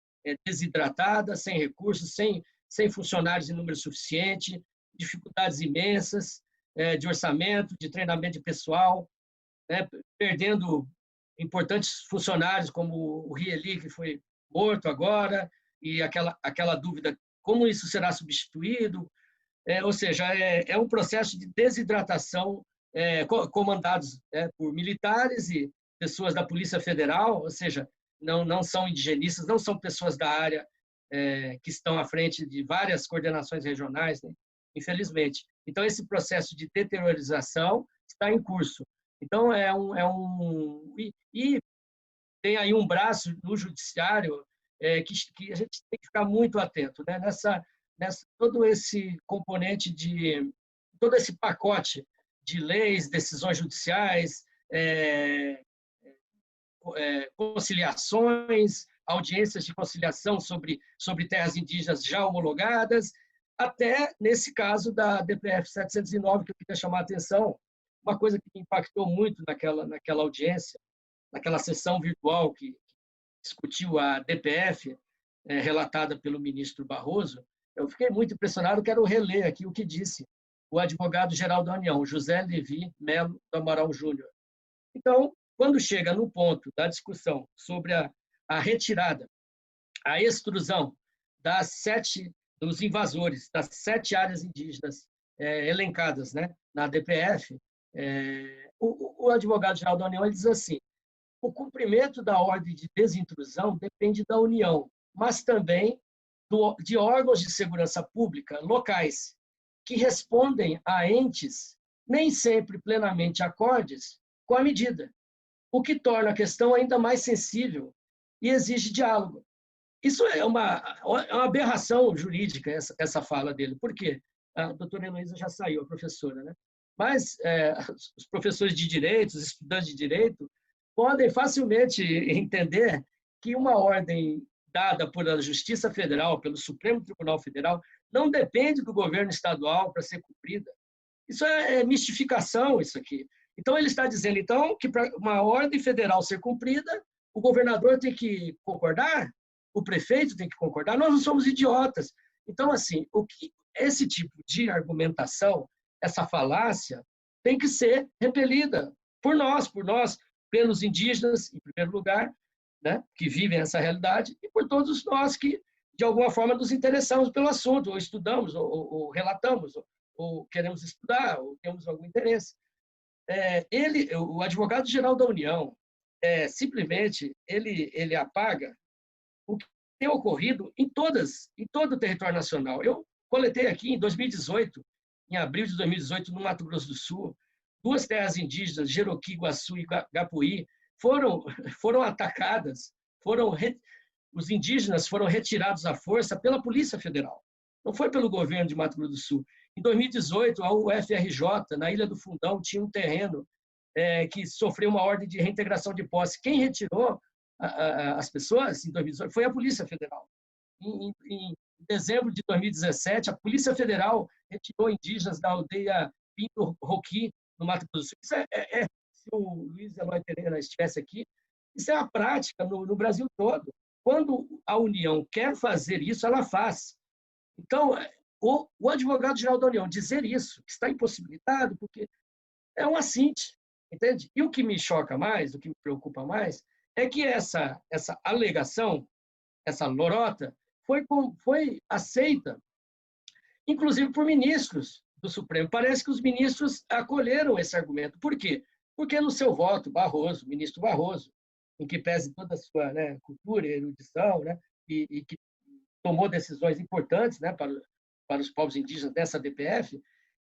desidratada, sem recursos, sem funcionários em número suficiente, dificuldades imensas de orçamento, de treinamento de pessoal, né? Perdendo importantes funcionários como o Rieli, que foi morto agora, e aquela dúvida como isso será substituído. Ou seja, é um processo de desidratação comandados por militares e pessoas da Polícia Federal, ou seja, não são indigenistas, não são pessoas da área que estão à frente de várias coordenações regionais, né? Infelizmente. Então, esse processo de deteriorização está em curso. Então, e tem aí um braço no judiciário que a gente tem que ficar muito atento, né? Nessa todo esse componente todo esse pacote de leis, decisões judiciais, conciliações, audiências de conciliação sobre terras indígenas já homologadas, até nesse caso da DPF 709, que eu queria chamar a atenção, uma coisa que me impactou muito naquela audiência, naquela sessão virtual que discutiu a DPF, relatada pelo ministro Barroso. Eu fiquei muito impressionado, quero reler aqui o que disse o advogado-geral da União, José Levi Melo do Amaral Júnior. Então, quando chega no ponto da discussão sobre a retirada, a extrusão dos invasores, das 7 áreas indígenas elencadas, né, na DPF, o advogado-geral da União ele diz assim: o cumprimento da ordem de desintrusão depende da União, mas também de órgãos de segurança pública locais, que respondem a entes nem sempre plenamente acordes com a medida, o que torna a questão ainda mais sensível e exige diálogo. Isso é uma aberração jurídica, essa fala dele. Por quê? A doutora Heloísa já saiu, a professora, né? Mas os professores de direito, os estudantes de direito, podem facilmente entender que uma ordem dada por a Justiça Federal, pelo Supremo Tribunal Federal, não depende do governo estadual para ser cumprida. Isso é mistificação, isso aqui. Então, ele está dizendo, então, que para uma ordem federal ser cumprida, o governador tem que concordar, o prefeito tem que concordar, nós não somos idiotas. Então, assim, esse tipo de argumentação, essa falácia, tem que ser repelida por nós, pelos indígenas, em primeiro lugar, né, que vivem essa realidade, e por todos nós que, de alguma forma, nos interessamos pelo assunto, ou estudamos, ou relatamos, ou queremos estudar, ou temos algum interesse. O advogado-geral da União, simplesmente, ele apaga o que tem ocorrido em todo o território nacional. Eu coletei aqui em 2018, em abril de 2018, no Mato Grosso do Sul, 2 terras indígenas, Jeroqui, Iguaçu e Gapuí, foram atacadas, os indígenas foram retirados à força pela Polícia Federal. Não foi pelo governo de Mato Grosso do Sul. Em 2018, a UFRJ, na Ilha do Fundão, tinha um terreno que sofreu uma ordem de reintegração de posse. Quem retirou as pessoas em 2018 foi a Polícia Federal. Em dezembro de 2017, a Polícia Federal retirou indígenas da aldeia Pinto Roqui, no Mato Grosso do Sul. Se o Luiz Eloy Pereira estivesse aqui, isso é a prática no Brasil todo. Quando a União quer fazer isso, ela faz. Então, o advogado-geral da União dizer isso, que está impossibilitado, porque é um assinte, entende? E o que me choca mais, o que me preocupa mais, é que essa alegação, essa lorota, foi aceita, inclusive por ministros do Supremo. Parece que os ministros acolheram esse argumento. Por quê? Porque no seu voto, ministro Barroso, em que pese toda a sua, né, cultura e erudição, né, e que tomou decisões importantes, né, para os povos indígenas dessa DPF,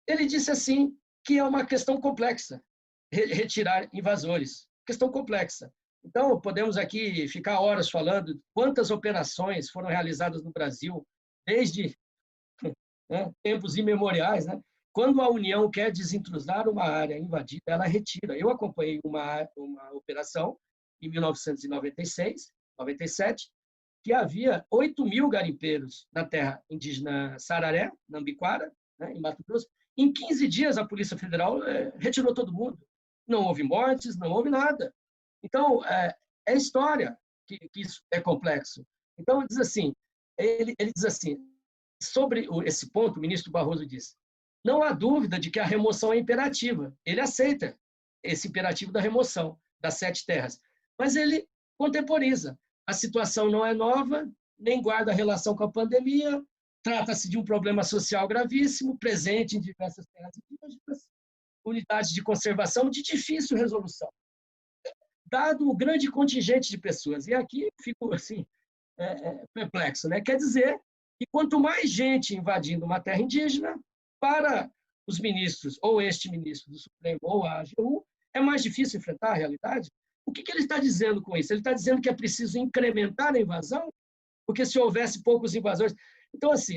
ele disse assim que é uma questão complexa retirar invasores, questão complexa. Então, podemos aqui ficar horas falando quantas operações foram realizadas no Brasil desde tempos imemoriais, né? Quando a União quer desintrusar uma área invadida, ela retira. Eu acompanhei uma operação em 1996, 97, que havia 8.000 garimpeiros na terra indígena Sararé, Nambiquara, né, em Mato Grosso. Em 15 dias, a Polícia Federal retirou todo mundo. Não houve mortes, não houve nada. Então, é história que isso é complexo. Então, ele diz assim, sobre esse ponto, o ministro Barroso diz, não há dúvida de que a remoção é imperativa. Ele aceita esse imperativo da remoção das 7 terras. Mas ele contemporiza. A situação não é nova, nem guarda relação com a pandemia, trata-se de um problema social gravíssimo, presente em diversas terras indígenas, unidades de conservação de difícil resolução, dado o grande contingente de pessoas. E aqui fico assim, perplexo, né? Quer dizer que quanto mais gente invadindo uma terra indígena, para os ministros, ou este ministro do Supremo, ou a AGU, é mais difícil enfrentar a realidade? O que ele está dizendo com isso? Ele está dizendo que é preciso incrementar a invasão? Porque se houvesse poucos invasores... Então, assim,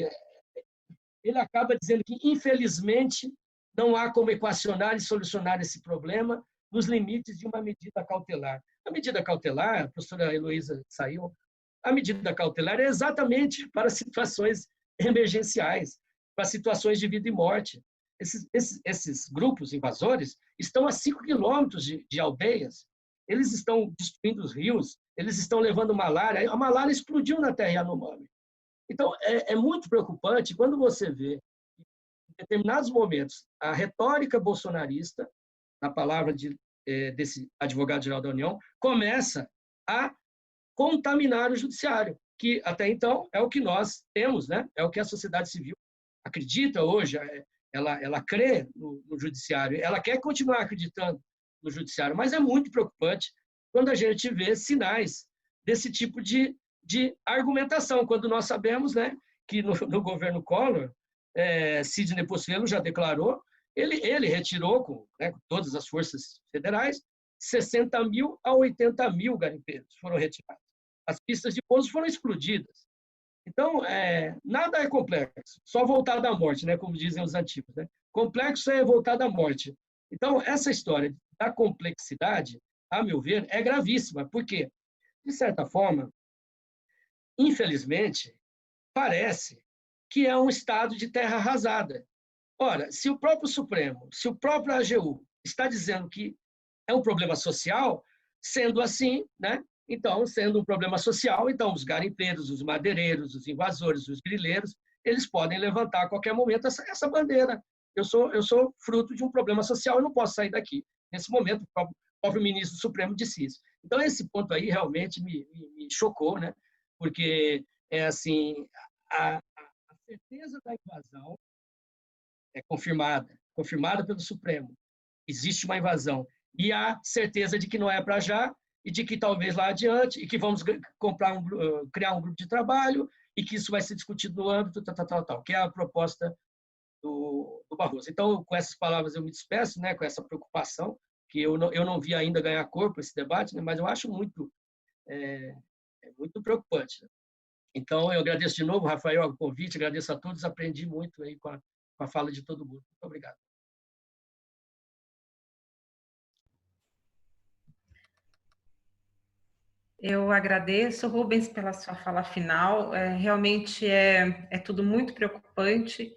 ele acaba dizendo que, infelizmente, não há como equacionar e solucionar esse problema nos limites de uma medida cautelar. A medida cautelar, a professora Heloísa saiu, a medida cautelar é exatamente para situações emergenciais, para situações de vida e morte. Esses grupos invasores estão a 5 quilômetros de aldeias, eles estão destruindo os rios, eles estão levando malária. A malária explodiu na terra Yanomami. Então, é muito preocupante quando você vê, em determinados momentos, a retórica bolsonarista, na palavra de desse advogado-geral da União, começa a contaminar o judiciário, que até então é o que nós temos, né? É o que a sociedade civil acredita hoje, ela crê no judiciário, ela quer continuar acreditando no judiciário, mas é muito preocupante quando a gente vê sinais desse tipo de argumentação, quando nós sabemos, né, que no governo Collor, Sidney Pozuelo já declarou, ele retirou, com todas as forças federais, 60 mil a 80 mil garimpeiros foram retirados. As pistas de pouso foram explodidas. Então, nada é complexo, só voltar da morte, né, como dizem os antigos. Né? Complexo é voltar da morte. Então, essa história da complexidade, a meu ver, é gravíssima, porque, de certa forma, infelizmente, parece que é um estado de terra arrasada. Ora, se o próprio Supremo, se o próprio AGU está dizendo que é um problema social, sendo assim, né? Então, sendo um problema social, então os garimpeiros, os madeireiros, os invasores, os grileiros, eles podem levantar a qualquer momento essa bandeira. Eu sou fruto de um problema social, eu não posso sair daqui. Nesse momento, o próprio ministro do Supremo disse isso. Então, esse ponto aí realmente me chocou, né? Porque, assim, a certeza da invasão é confirmada pelo Supremo. Existe uma invasão. E a certeza de que não é para já, e de que talvez lá adiante, e que vamos criar um grupo de trabalho, e que isso vai ser discutido no âmbito, que é a proposta do Barroso. Então, com essas palavras eu me despeço, né, com essa preocupação, que eu não vi ainda ganhar corpo esse debate, né, mas eu acho muito preocupante. Né? Então, eu agradeço de novo, Rafael, o convite, agradeço a todos, aprendi muito aí com a fala de todo mundo. Muito obrigado. Eu agradeço, Rubens, pela sua fala final. Realmente é tudo muito preocupante.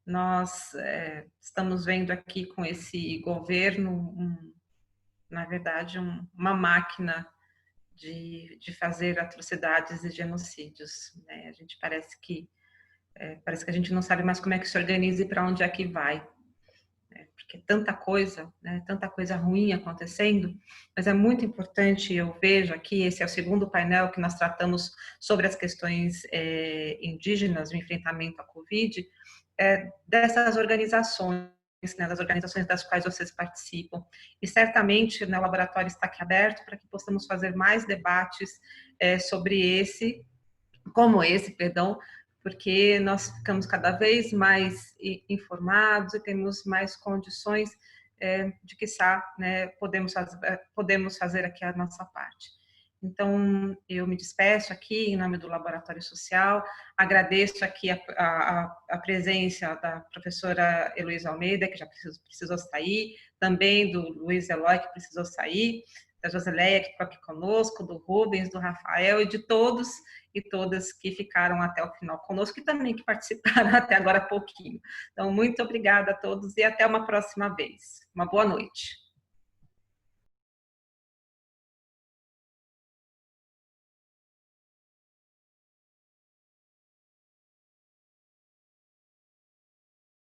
Nós estamos vendo aqui com esse governo, na verdade, uma máquina de fazer atrocidades e genocídios. Né? A gente parece que a gente não sabe mais como é que se organiza e para onde é que vai. Porque tanta coisa, né, tanta coisa ruim acontecendo, mas é muito importante, eu vejo aqui, esse é o segundo painel que nós tratamos sobre as questões indígenas, o enfrentamento à Covid, dessas organizações, né, das organizações das quais vocês participam. E certamente, né, o laboratório está aqui aberto para que possamos fazer mais debates como esse, porque nós ficamos cada vez mais informados e temos mais condições de, quiçá, né, podemos fazer aqui a nossa parte. Então, eu me despeço aqui em nome do Laboratório Social, agradeço aqui a presença da professora Heloísa Almeida, que já precisou sair, também do Luiz Eloy, que precisou sair, da Josileia, que ficou aqui conosco, do Rubens, do Rafael e de todos e todas que ficaram até o final conosco e também que participaram até agora há pouquinho. Então, muito obrigada a todos e até uma próxima vez. Uma boa noite.